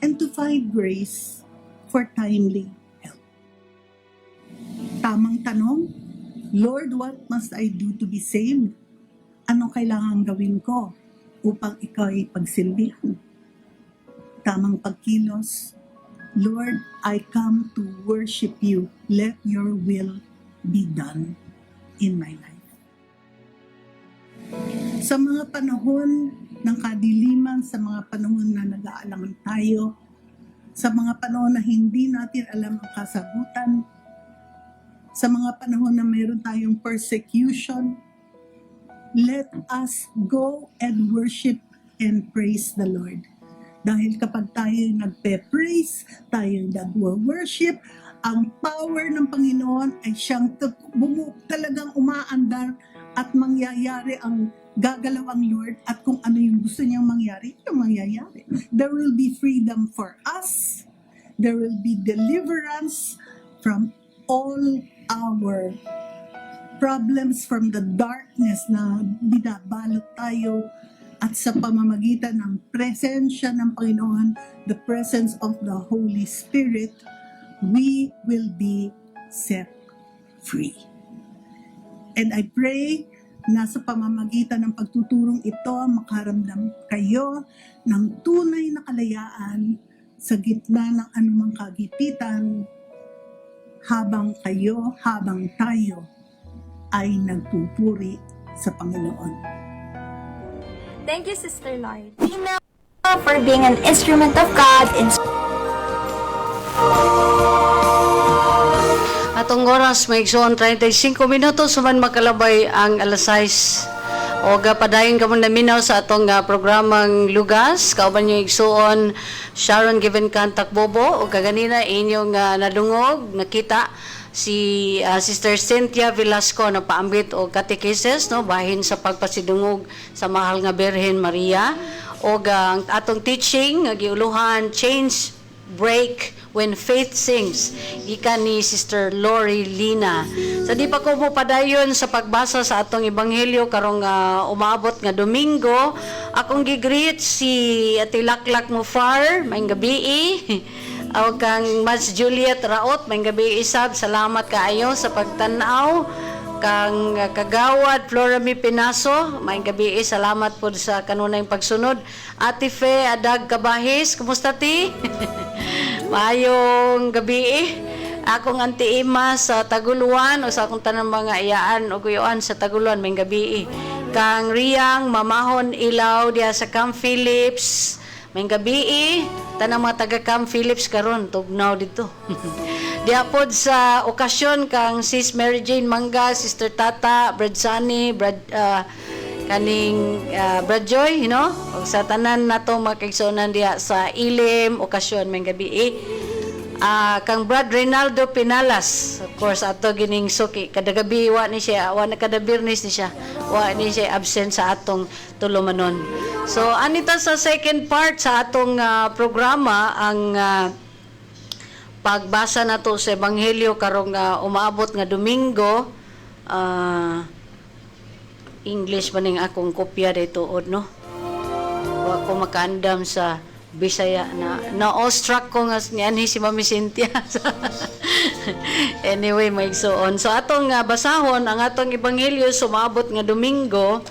and to find grace for timely help. Tamang tanong, Lord, what must I do to be saved? Ano kailangan gawin ko upang ikaw ay pagsilbihan? Tamang pagkilos, Lord, I come to worship you. Let your will be done in my life. Sa mga panahon ng kadiliman, sa mga panahon na nag-aalangan tayo, sa mga panahon na hindi natin alam ang kasagutan, sa mga panahon na mayroon tayong persecution, let us go and worship and praise the Lord. Dahil kapag tayo nagpe-praise, tayo nag-worship, ang power ng Panginoon ay siyang talagang umaandar at mangyayari ang gagalaw ang Lord at kung ano yung gusto niyang mangyari, yung mangyayari. There will be freedom for us. There will be deliverance from all our problems from the darkness na binabalot tayo at sa pamamagitan ng presensya ng Panginoon, the presence of the Holy Spirit, we will be set free. And I pray na sa pamamagitan ng pagtuturong ito, makaramdam kayo ng tunay na kalayaan sa gitna ng anumang kagipitan habang tayo ay nagpupuri sa Panginoon. Thank you, Sister Lloyd. For being an instrument of God in Atong oras may igsoon 35 minutos suman makalabay ang alas 6. O gapadayon ka muna minaw sa atong programang Lugas. Kauban yung igsoon Sharon Given Kantak Bobo o kaganina inyong nadungog, nakita si Sister Cynthia Velasco na paambit o catechesis no bahin sa pagpasidungog sa mahal nga Birhen Maria o ang atong teaching nga giuluhan Chains Break When Faith Sings gikan ni Sister Lori Lina. So di pa ko mo padayon sa pagbasa sa atong ebanghelyo karong umaabot nga Domingo, akong gigreet si Atilaklak Mufar maayong gabi. O kang Mas Juliet Raot, may gabi isab, salamat kaayo sa pagtanaw. Kang Kagawad Florami Pinaso, may gabi salamat po sa kanunay pagsunod. Ate Fe Adag Kabahis, kumusta ti? Mayong gabi. Akong Auntie Ima sa Taguluan o sa akong tanang mga iyaan o guyuan sa Taguluan, may gabi. Kang Riyang Mamahon Ilaw diya sa Camp Phillips, may gabi, tanang mga taga Camp Phillips karon tugnaw dito. Diapod sa okasyon kang Sis Mary Jane Mangga, Sister Tata, Brad Sunny, Brad Joy, you know? O sa tanan nato makigsunan diya sa Ilim okasyon may gabi. Kang Brad Reynaldo Pinalas, of course ato gining suki kada gabi wa ni siya, wa na kada Birnis ni siya. Wa ni siya absent sa atong tulumanon. So, anita sa second part sa atong programa, ang pagbasa na to sa Ebanghelyo karong umaabot nga Domingo. English man ning akong kopya dito, no? Wa ko makaandam sa Bisaya na awestruck ko nga niyan si Mami Cynthia. Anyway, may igsoon. So, atong basahon, ang atong Ebanghelyo sumaabot nga Domingo,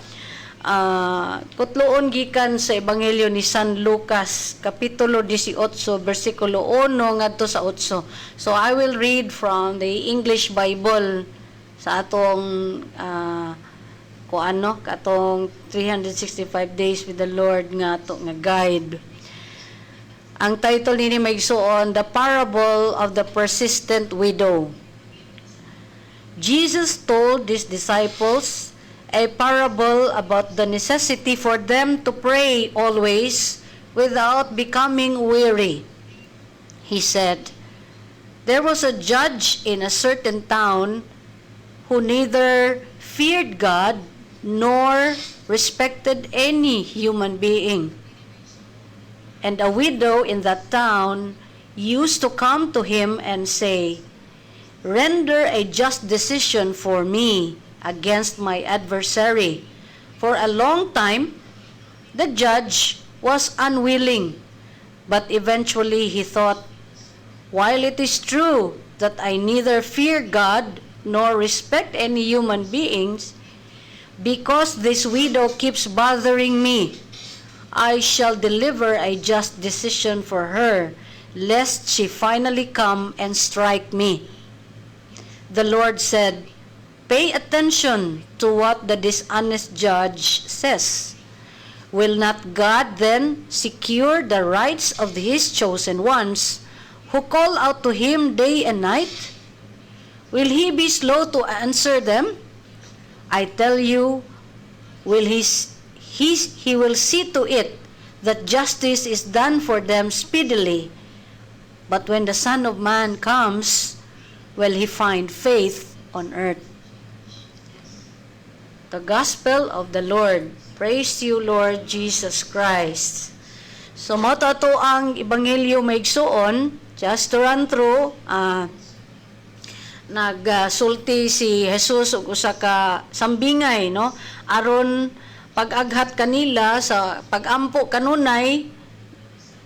kutloon gikan sa Ebanghelyo ni San Lucas kapitulo 18 bersikulo 1 ngadto sa 8. So I will read from the English Bible sa atong katong 365 days with the Lord nga guide. Ang title nini maigsuon, The Parable of the Persistent Widow. Jesus told his disciples a parable about the necessity for them to pray always without becoming weary. He said, there was a judge in a certain town who neither feared God nor respected any human being. And a widow in that town used to come to him and say, render a just decision for me against my adversary. For a long time, the judge was unwilling, but eventually he thought, while it is true that I neither fear God nor respect any human beings, because this widow keeps bothering me, I shall deliver a just decision for her, lest she finally come and strike me. The Lord said, pay attention to what the dishonest judge says. Will not God then secure the rights of his chosen ones, who call out to him day and night? Will he be slow to answer them? I tell you, he will see to it that justice is done for them speedily. But when the Son of Man comes, will he find faith on earth? The Gospel of the Lord. Praise you, Lord Jesus Christ. So, mo to ang Ebanghelyo maigsuon, just to run through, nagsulti si Jesus ug usa ka sambingay, no, aron pag-aghat kanila sa pag-ampo kanunay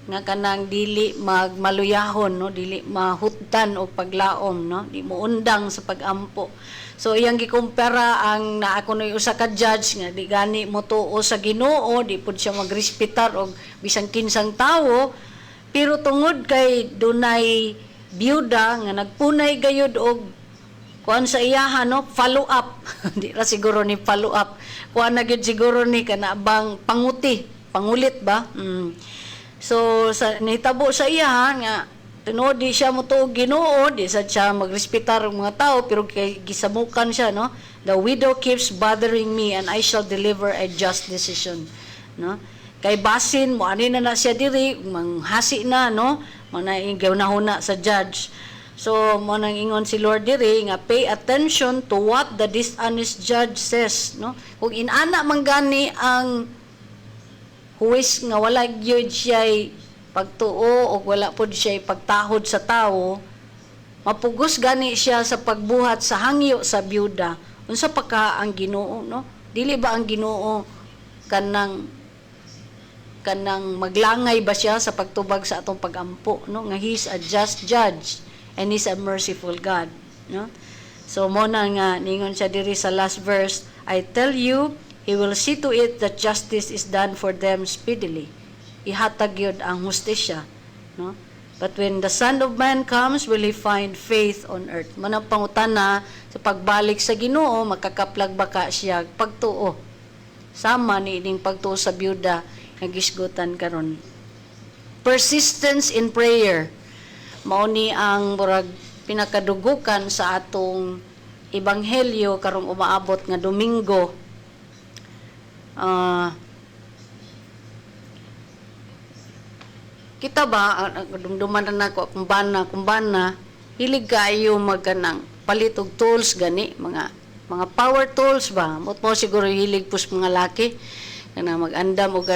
nga kanang dili magmaluyahon, no, dili mahutdan o paglaom, no, di mo undang sa pag-ampo. So iyang gikumpara ang naa kunoy usa ka judge nga di gani mo tuo sa Ginoo, di pud siya magrespetar og bisan kinsang tawo, pero tungod kay dunay biyuda nga nagpunay gayud og kuan sa iyahan, no, follow up. Di ra siguro ni follow up, kuan na gyud siguro ni kanabang pangulit ba. So sa nitabo sa iya nga tuno di siya mo tuog Ginoo, di sad siya magrespetar ang mga tao, pero kay gisamukan siya, no, the widow keeps bothering me and I shall deliver a just decision, no. Kay basin mo ani na siya diri manghasi na, no, manaingaw na huna sa judge. So mo nang ingon si Lord diri nga pay attention to what the dishonest judge says, no. Kung inana man gani ang huwis nga wala gyud siya pagtuo o wala pod siya pagtahod sa tao, mapugos gani siya sa pagbuhat sa hangyo sa byuda. Unsa pa ka ang Ginoo, no? Dili ba ang Ginoo kanang maglangay ba siya sa pagtubag sa atong pagampo, no? Nga He's a just judge and He's a merciful God, no? So mo na nga ningon siya diri sa last verse, I tell you, He will see to it that justice is done for them speedily. Ihatag yun ang hustisya, no? But when the Son of Man comes, will He find faith on earth? Manang pangutana sa pagbalik sa Ginoo, makakaplag baka siya pagtuo. Sama ni ining pagtuo sa byuda nga gisgutan karon. Persistence in prayer. Mao ni ang murag pinakadugukan sa atong ebanghelyo karong umaabot nga Domingo. Kita ba dumduman na nako kumbana hilig kayo magkanang palit og tools gani mga power tools ba mo siguro hilig pus mga laki kana mag-andam og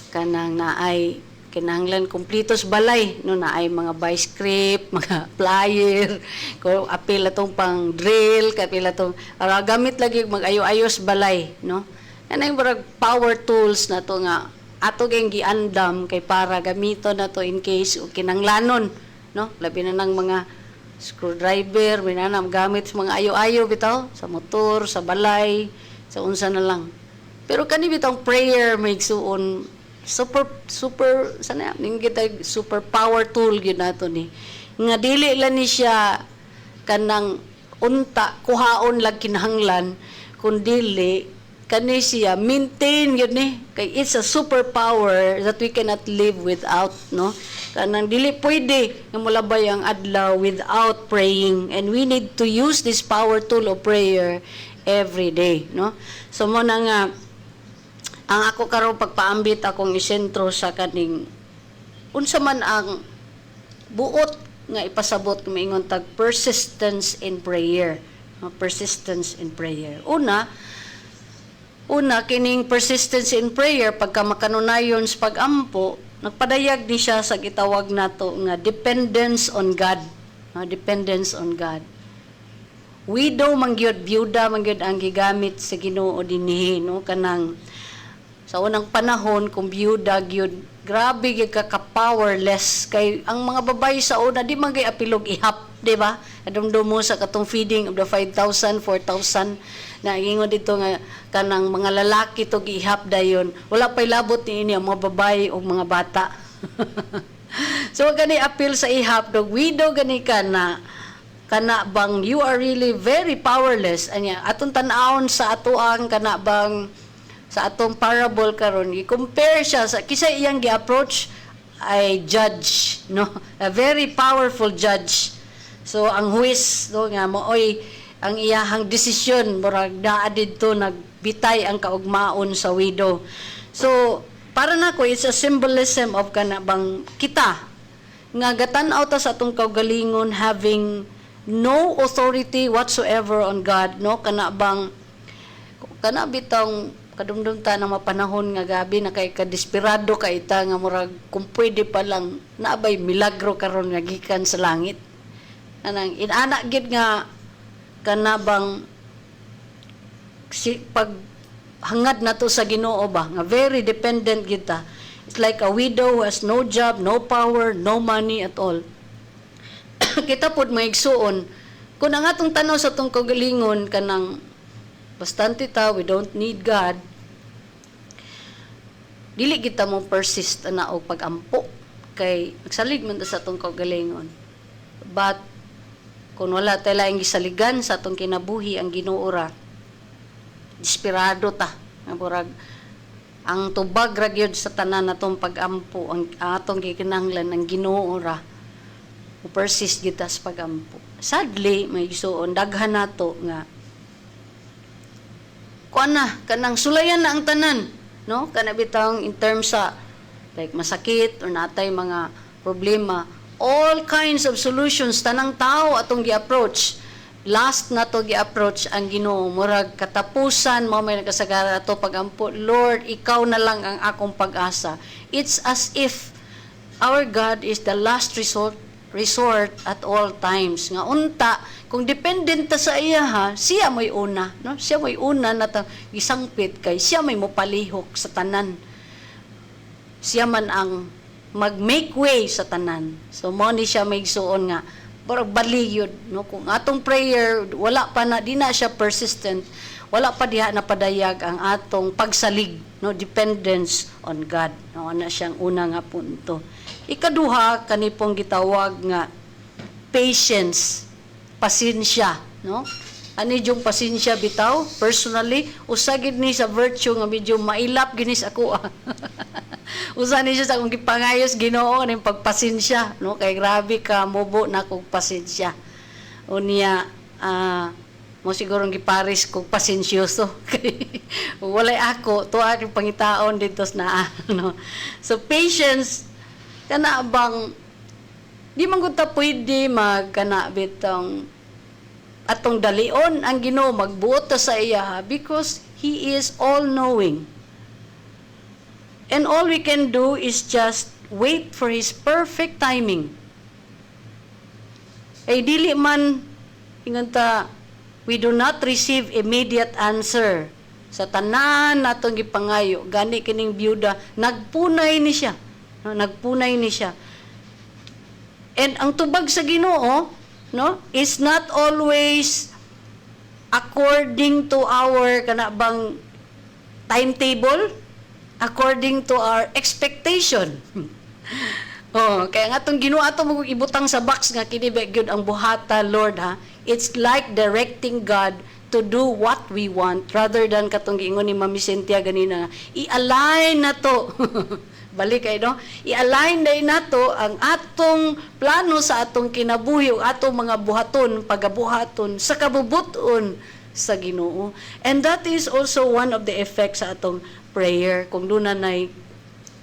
kanang naay kinahanglan kumpletos balay, no, naay mga vice grip, mga plier, ko apil atong pang drill, kapil atong gamit lagi mag-ayo-ayos balay, no. Anay murag power tools na to nga ato geng giandam kay para gamito na to in case o kinanglanon, no, labi na ng mga screwdriver minanam gamit sa mga ayo-ayo bitaw sa motor, sa balay, sa unsa na lang. Pero kani bitong prayer may igsuon super sana ning kita super power tool gyud nato ni nga dili lang ni siya kanang unta kuhaon lag kinahanglan kundi kani siya maintain yun ni kay it's a superpower that we cannot live without, no, kanang dili pwede nga molabay ang adlaw without praying, and we need to use this power tool of prayer every day, no. So mo na nga ang ako karon pagpaambit akong isentro sa kaning unsa man ang buot nga ipasabot kung maingon tag persistence in prayer, no? Persistence in prayer. Una, kining persistence in prayer, pagka makanunayon sa pag-ampo, nagpadayag di siya sa gitawag nato nga dependence on God. Dependence on God. Widow mangyod, byuda mangyod ang gigamit sa Ginoo dinhi, no, kanang sa unang panahon kung byuda gyud grabe gyud ka-powerless kay ang mga babae sa una di man gay apilog ihap, di ba? Kadumdum mo sa katong feeding of the 5,000, 4,000 na ingon dito nga kanang mga lalaki to gihap dayon. Wala pay labot niini ang mga babae o mga bata. So gani appeal sa ihap dog widow gani kana bang you are really very powerless anya atong tan-awon sa atoang kana bang sa atong parable karon i-compare siya sa kisa iyang gi-approach ay judge, no, a very powerful judge. So ang huwis do nga mooy ang iyahang desisyon murag naa didto nagbitay ang kaugmaon sa widow. So para nako it's a symbolism of kana bang kita nga gatan-aw ta sa atong kaugalingon having no authority whatsoever on God, no, kana bitang kadumdum ta na mapanahon nga gabi na kay kadesperado ka ita nga murag kung pwede pa lang naabay milagro karon nga gikan sa langit. Anang inana gid nga kanabang pag hangad na to sa Ginoo ba nga very dependent kita. It's like a widow who has no job, no power, no money at all. Kita pod maigsuon kung ang atong tanaw sa tong kagalingon kanang bastante ta, we don't need God. Dili kita mo persist na og pagampo kay nagsalig man ta sa atong kagalingon. But kung wala tayo laing gisaligan sa atong kinabuhi ang Ginoo ra, desperado ta nga burag ang tubag ra gyud sa tanan natong pagampo ang atong gikinahanglan ang Ginoo ra persist kita sa pagampo. Sadly may isuon daghan nato nga kuana kanang sulayan na ang tanan, no, kana bitang in terms sa like masakit or natay mga problema, all kinds of solutions tanang tao atong gi-approach. Last na to gi-approach ang Ginoo, murag katapusan mo may nakasagara to pagampo. Lord, ikaw na lang ang akong pag-asa. It's as if our God is the last resort at all times. Nga unta, kung dependent ta sa iya ha, siya may una, no? Siya may una na gisangpit kay siya may mopalihok sa tanan. Siya man ang mag-make way sa tanan. So mo ni siya may igsuon nga parang baliyod, no? Kung atong prayer wala pa na, di na siya persistent, wala pa diha na padayag ang atong pagsalig, no, dependence on God, no, na siyang una nga punto. Ikaduha kanipong gitawag nga patience, pasensya, no? Ani yung pasensya bitaw personally usagid ni sa virtue nga medyo mailap ginis ako. Usa ni siya sa akong gipangayos Ginoo kaning pagpasensya, no, kay grabe ka mubo na kog pasensya. Unya mo sigurong giparis kog pasensyoso. Walay ako tuwa yung pangitaon dito na no. So patience kana bang di man gud ta pwede magkana bitong atong dalion ang Ginoo magbuot ta sa iya because He is all knowing. And all we can do is just wait for His perfect timing. Ay dili man ingon ta we do not receive immediate answer sa tanan natong gipangayo. Gani kining byuda nagpunay ni siya, no, nagpunay ni siya. And ang tubag sa Ginoo, no, is not always according to our kanabang timetable, according to our expectation. Kaya nga itong Ginoo ato mo ibutang sa box nga kinibig yun ang buhata, Lord, ha? It's like directing God to do what we want rather than katong giingon ni Mami Cynthia ganina, i-align na to. Balik kayo, no? I-align na to ang atong plano sa atong kinabuhi, atong mga buhaton, pagabuhaton, sa kabubuton sa Ginoo. And that is also one of the effects sa atong prayer kung doon na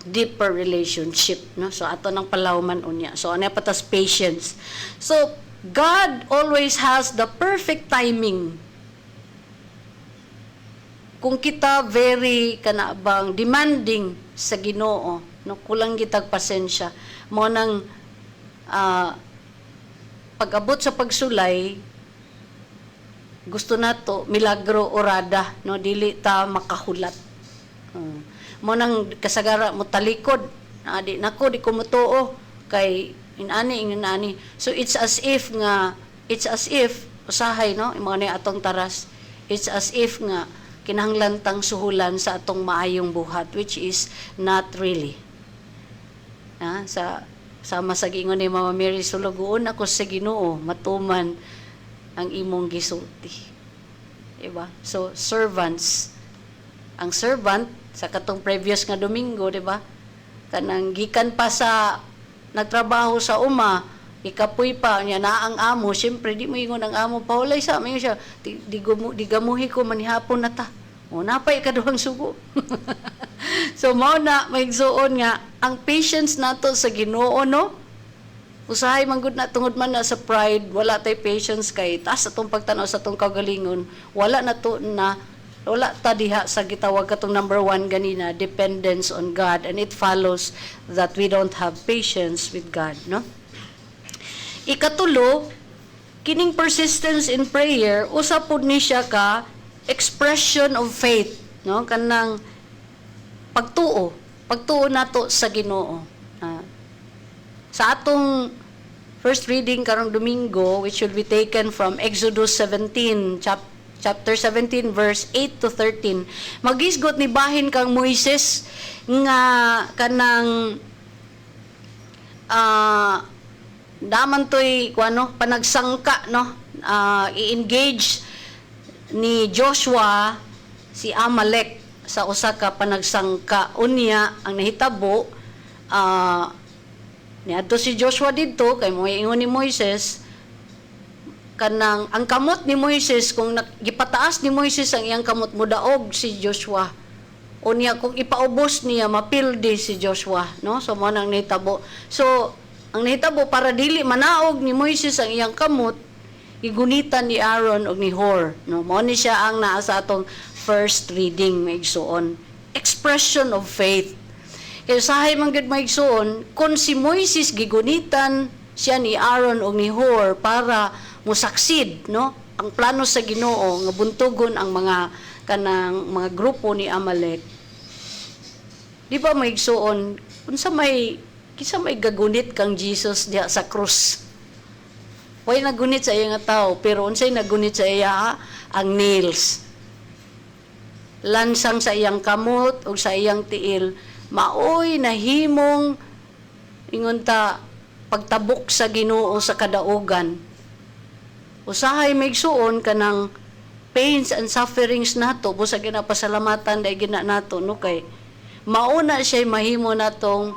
deeper relationship, no? So ato nang palawman unya. So ano patas patience. So God always has the perfect timing. Kung kita very kanabang demanding sa Ginoo, no, kulang kitag pasensya mo nang pag-abot sa pagsulay gusto nato milagro orada, no, dili ta makahulat. Mo nang kasagara mo talikod di nako di ko mutuo kay inani. So it's as if usahay, no, mga ni atong taras, it's as if nga kinahanglan tang suhulan sa atong maayong buhat, which is not really. Sama sa giingon ni Mama Mary, sulugoon ako sa Ginoo matuman ang imong gisulti. Diba? So servants, ang servant sa katong previous nga Domingo, diba? Kanang gikan pa sa nagtrabaho sa uma, ikapoy pa niya na ang amo, syempre di mo ingon ang amo paulay sa amin siya, di gamuhi ko manihapon na ta. O napay kaduhang sugo. So mao na maigsuon nga ang patience nato sa Ginoo, no? Usahay man gud na tungod man na sa pride, wala tay patience kay taas atong pagtanaw sa atong kagalingon, wala ta diha sa gitawag katong number 1 ganina, dependence on God, and it follows that we don't have patience with God, no? Ikatulo, kining persistence in prayer usa pud ni siya ka expression of faith, no, kanang pagtuo nato sa Ginoo. Sa atong first reading karong Domingo, which should be taken from Exodus 17 chapter 17 verse 8 to 13, magisgot ni bahin kang Moises nga kanang daman to'y panagsangka, no, i-engage ni Joshua si Amalek sa usa ka panagsangka. Unya ang nahitabo, niadto si Joshua didto kay moingon ni Moises kanang ang kamot ni Moises, kung gipataas ni Moises ang iyang kamot, mudaog si Joshua. Unya kung ipaubos niya, mapildi si Joshua, no? So mo nang nahitabo. So ang nahitabo, para dili manaog ni Moises ang iyang kamot, igunitan ni Aaron og ni Hur, no? Mao ni siya ang naa sa atong first reading, maigsuon. Expression of faith. Kaya sahay man gid maigsuon, kung si Moises gigunitan siya ni Aaron og ni Hur para musaksid, no, ang plano sa Ginoo nga buntugon ang mga kanang mga grupo ni Amalek. Di ba maigsuon, unsa may kisa may gagunit kang Jesus diha sa krus? Way nagunit sa iya nga tao, pero unsay nagunit sa iya? Ang nails. Lansang sa iyang kamot o sa iyang tiil, maoy nahimong ingon ta pagtabok sa Ginoo sa kadaugan. Usahay maigsuon kanang pains and sufferings nato, busa ginapasalamatan dahil gina nato, no, kay mauna siya mahimo natong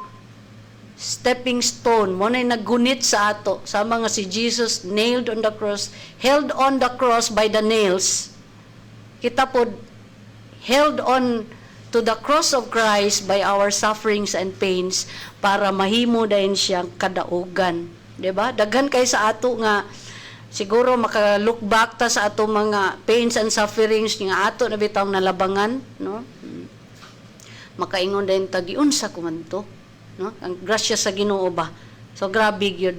stepping stone, mo na naggunit sa ato, sama nga si Jesus nailed on the cross, held on the cross by the nails. Kita pod held on to the cross of Christ by our sufferings and pains para mahimo dayon siyang kadaugan. Diba? Daghan kay sa ato nga siguro maka-look back ta sa ato mga pains and sufferings nga ato na bitang nalabangan, no? Makaingon din tagiunsa ko man to, no? Ang grasya sa Ginoo ba. So grabe gyud.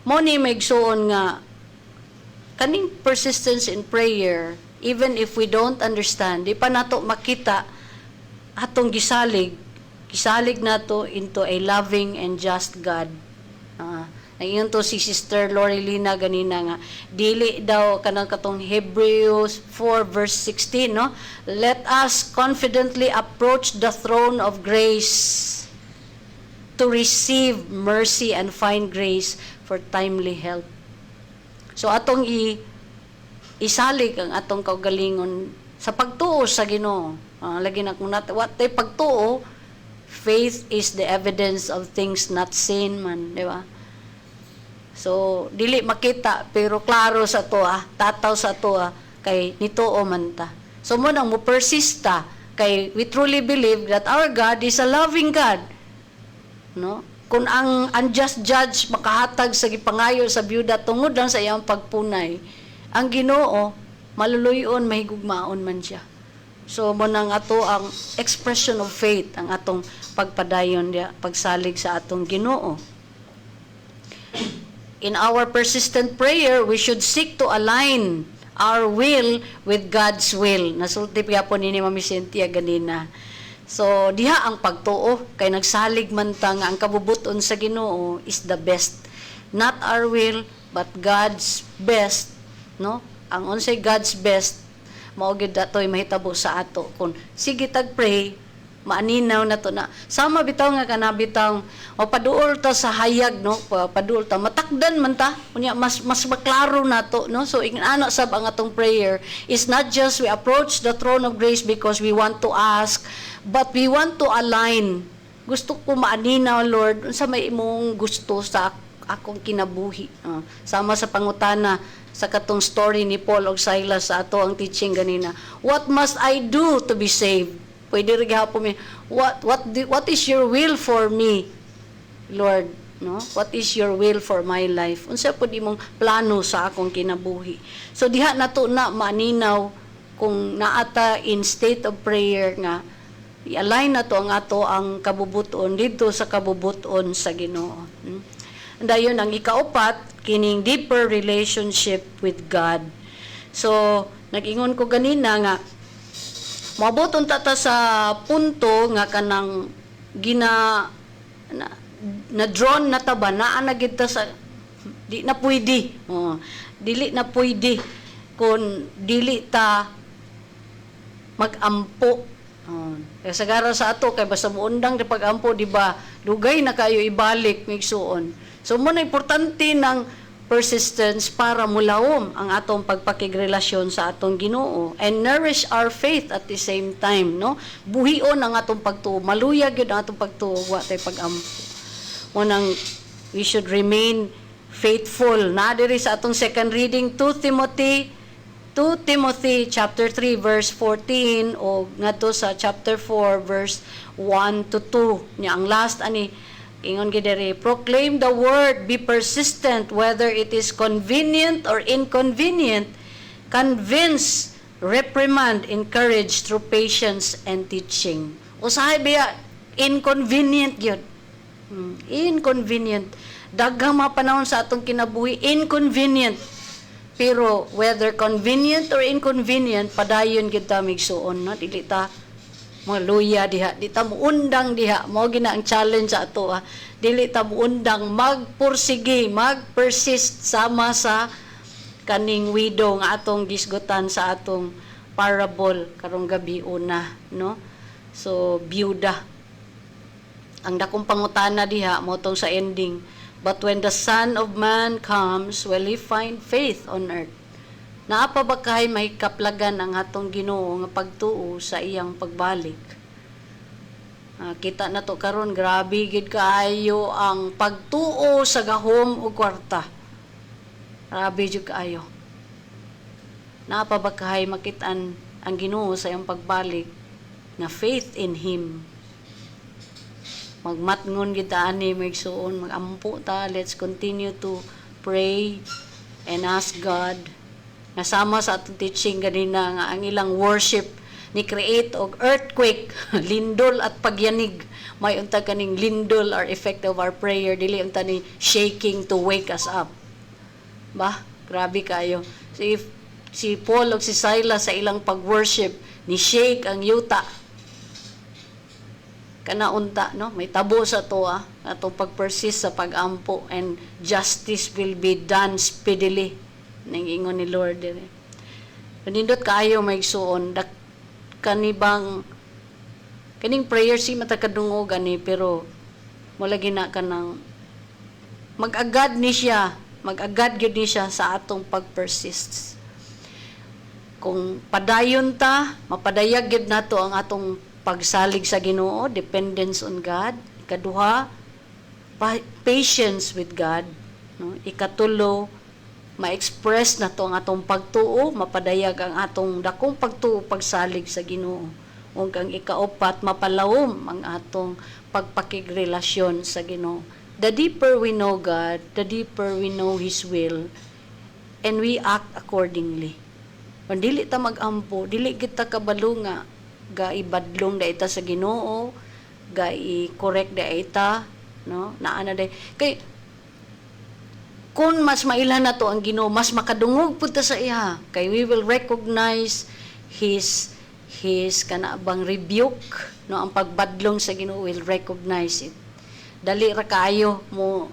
Mo ni maigsuon nga kaning persistence in prayer, even if we don't understand, di pa nato makita atong gisalig nato into a loving and just God. Ngayon to si Sister Lorilina ganina nga, dili daw kanang katong Hebrews 4 verse 16, no? Let us confidently approach the throne of grace to receive mercy and find grace for timely help. So atong isalig ang atong kaugalingon sa pagtuo sa Ginoo. Lagi na kung what tay pagtuo, faith is the evidence of things not seen man, di ba? So, dili makita, pero klaro sa to, tataw sa to, kay nituo man ta. So, mo nang mo persista, kay we truly believe that our God is a loving God. No? Kung ang unjust judge makahatag sa gipangayo sa byuda tungod lang sa iyang pagpunay, ang Ginoo, maluluyon, mahigugmaon man siya. So, mo nang ato ang expression of faith, ang atong pagpadayon, pagsalig sa atong Ginoo. In our persistent prayer, we should seek to align our will with God's will. Nasulti pa po ni Mami Cynthia ganina. So, diha ang pagtuo, kay nagsalig man ta nga ang kabubuton sa Ginoo is the best. Not our will, but God's best. No? Ang unsay God's best, mao gyud datoy mahitabo sa ato. Kung sige tag-pray, maaninaw na to na. Sama bitaw nga kanabitaw, o paduol ta sa hayag, no? Paduol ta, matakdan man ta, kunya mas maklaro na to, no? So, ingana sab ang atong prayer is not just we approach the throne of grace because we want to ask, but we want to align. Gusto ko maaninaw, Lord, sa may imong gusto sa akong kinabuhi. Sama sa pangutana, sa katong story ni Paul og Silas sa ato ang teaching ganina. What must I do to be saved? Pwede rin gahapon mi, what is your will for me, Lord? No? What is your will for my life? Unsa pud imong plano sa akong kinabuhi? So diha nato na maninaw kung naata in state of prayer nga i-align nato ang ato ang kabubuton dito sa kabubuton sa Ginoo. Dayon ang ikaupat, kining deeper relationship with God. So, nag-ingon ko ganina nga, mabuton tata sa punto nga kanang na drawn na taba, naanagid ta sa, di na pwede. Dili na pwede kung dili ta mag-ampo. Kaya sagara sa ato, kay basta muundang di pag-ampo, di ba, lugay na kayo ibalik, migsuon. So, muna importante ng persistence para mulawom ang atong pagpakigrelasyon sa atong Ginoo and nourish our faith at the same time, no? Buhion ang atong pagtuo, maluyag yun ang atong pagtuo, wa tay pag-ampo. Munang we should remain faithful. Na diri sa atong second reading, 2 Timothy chapter 3 verse 14 o ngadto sa chapter 4 verse 1 to 2. Nya ang last ani ingon gid diri, proclaim the word, be persistent whether it is convenient or inconvenient, convince, reprimand, encourage through patience and teaching. Usahay biya inconvenient gyud. Inconvenient. Daghang mga panahon sa atong kinabuhi, inconvenient. Pero whether convenient or inconvenient, padayon gyud ta migsuon, no? Dili ta maluya diha, di ta muundang diha. Mao gina ang challenge sa ato, dili ta muundang magpursige, magpersist sama sa kaning widow nga atong gisgutan sa atong parable karong gabi una, no? So byuda. Ang dakong pangutana diha mo tong sa ending. But when the Son of Man comes, will He find faith on earth? Naapa ba kay may kaplagan ang atong Ginoo nga pagtuo sa iyang pagbalik? Kita na to karon, grabe gid kaayo ang pagtuo sa gahom ug kwarta. Grabe jud kaayo. Naapa ba kay makitaan ang Ginoo sa iyang pagbalik na faith in Him? Magmatngon kita ani magsuon, magampo ta. Let's continue to pray and ask God. Nasama sa atong teaching ganina nga ang ilang worship ni create og earthquake, lindol at pagyanig. May unta kaning lindol or effect of our prayer, dili unta ni shaking to wake us up. Ba, grabe kayo. Si Paul ug si Silas sa ilang pag-worship ni shake ang yuta. Kanaunta, no? May tabo sa to, atong pag-persist sa pag-ampo, and justice will be done speedily. Nangingon ni Lord dire. Kanindot kaayo maigsuon, kanibang kaning prayer si matakadungog ani, pero wala gina ka ng mag-agad ni siya, mag-agad gyud ni siya sa atong pag-persist. Kung padayon ta, mapadayag gyud nato ang atong pagsalig sa Ginoo, dependence on God. Ikaduha, patience with God, no? Ikatulo, ma-express na to ang atong pagtuo, mapadayag ang atong dakong pagtuo, pagsalig sa Ginoo. Ug ang ikaupat, mapalawom ang atong pagpakigrelasyon sa Ginoo. The deeper we know God, the deeper we know His will, and we act accordingly. Kung dili ta mag-ampo, dili kita kabalo nga ga ibadlong da ita sa Ginoo, ga i-correct da ita, no? Naana day kay kung mas mailhan na to ang Ginoo, mas makadungog pud ta sa iya, kay we will recognize his kanabang rebuke, no? Ang pagbadlong sa Ginoo, will recognize it. Dali ra kaayo mo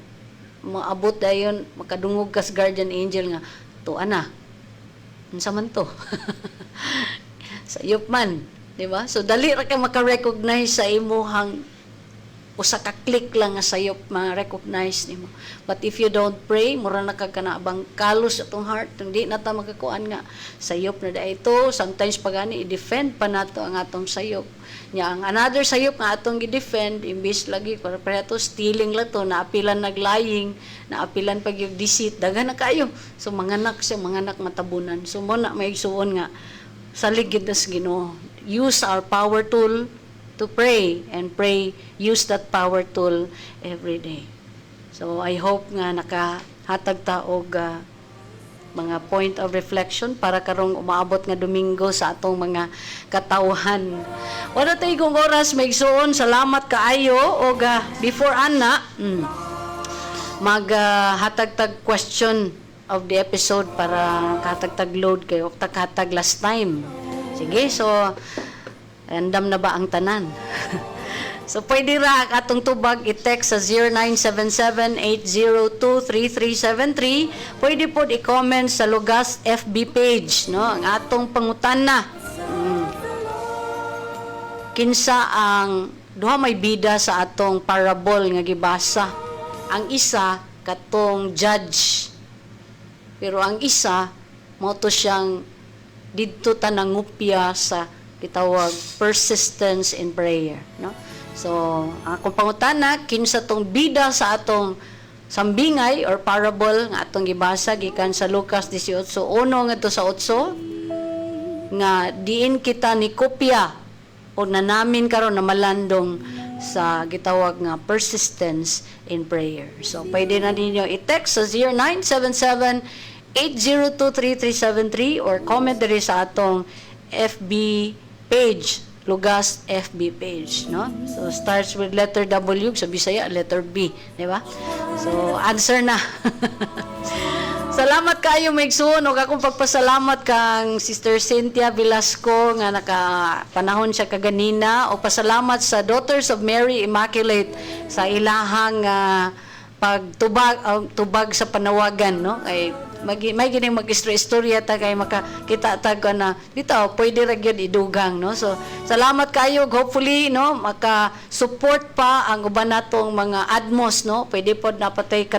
abot dayon, makadungog kas guardian angel nga to ana unsa man to. Sayop man, di ba? So dali ra ka maka-recognize sa imuhang usa ka click lang nga sayop ma-recognize nimo. But if you don't pray, mura na ka kanabang kalos atong heart, hindi na ta makakuan nga sayop na da ito. Sometimes pagani i-defend pa nato ang atong sayop. Nya ang another sayop nga atong gi-defend, imbis lagi para to stealing la to, naapilan naglying, naapilan pag yung deceit, daghan na kayo. So manganak matabunan. So mo na may suon nga salig gid nas Ginoo. Use our power tool to pray, and pray, use that power tool every day. So I hope nga nakahatag ta og mga point of reflection para karong umaabot nga Domingo sa atong mga katawhan. Wala tay kung oras maigsuon, salamat kaayo og before ana maghatag-tag question of the episode para katag-tag load kayo, hatag last time. Sige, so random na ba ang tanan? So pwede ra atong tubag i-text sa 0977-802-3373. Pwede po i-comment sa Lugas FB page, no? Ang atong pangutana. Kinsa ang duha may bida sa atong parable nga gibasa. Ang isa katong judge. Pero ang isa mo to siyang didto ta nangupya sa gitawag persistence in prayer, no? So, akong pangutana, kinsa tong bida sa atong sambingay or parable nga atong gibasa gikan sa Lucas 18:1 ngadto sa 8 nga diin kita ni kopya o nanamin karon na malandong sa gitawag nga persistence in prayer. So, pwede na ninyo i-text sa 0977-802-3373 or comment diri sa atong FB page, Lugas FB page, no? So, starts with letter W, sa Bisaya, letter B, di ba? So, answer na. Salamat kayo, Megsun, o akong pagpasalamat kang Sister Cynthia Velasco, nga nakapanahon siya kaganina, o pasalamat sa Daughters of Mary Immaculate sa ilahang pagtubag sa panawagan, no? Ay may gining mag-istorya ta kay makakita ta ko na bitaw pwede ra gyud idugang, no? So salamat kayo, hopefully, no, maka-support pa ang uban natong mga admos, no? Pwede pod napatay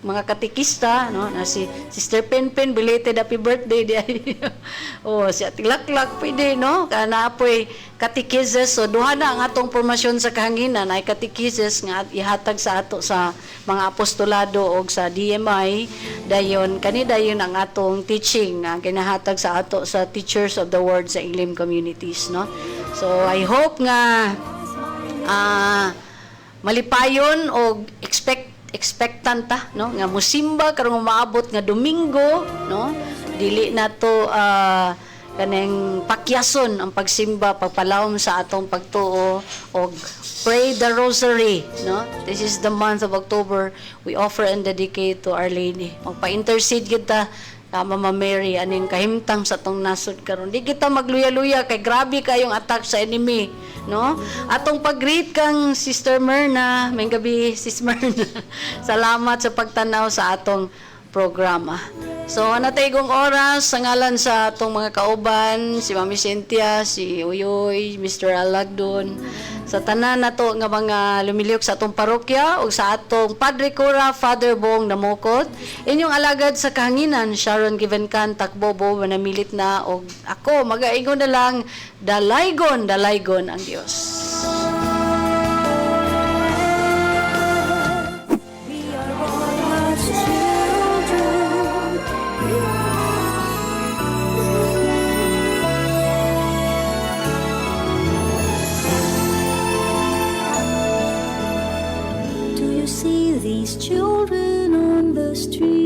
mga katikista, no, na si Sister Penpen, belated happy birthday di. Oh, si Atilaklak pwede, no, kana apoy katikizes. So duha na ang atong formasyon sa kahanginan ay katikizes nga ihatag sa ato sa mga apostolado o sa DMI. Dayon dayon ang atong teaching nga ginahatag sa ato sa Teachers of the Word sa Elim communities, no. So I hope nga malipayon o expectant ta, no, nga musimba karong maabot nga Domingo, no, dili na to kaneng pakyason ang pagsimba, pagpalawom sa atong pagtuo o pray the rosary, no. This is the month of October, we offer and dedicate to Our Lady. Magpa-intercede kita Mama Mary aning kahimtang sa tong nasod karon. Di kita magluya-luya kay grabe kayong attack sa enemy, no? Atong pag-greet kang Sister Myrna, may gabi Sis Myrna. Salamat sa pagtanaw sa atong programa. So natayong oras sa ngalan sa atong mga kauban, si Mami Cynthia, si Uyoy, Mr. Alagdon, sa tanan nato nga mga lumiliyok sa atong parokya o sa atong Padre Cura, Father Bong Namokot, inyong alagad sa kahanginan, Sharon Givencan Takbobo, manamilit na og ako magaingon na lang, dalaygon ang Dios. These children on the street.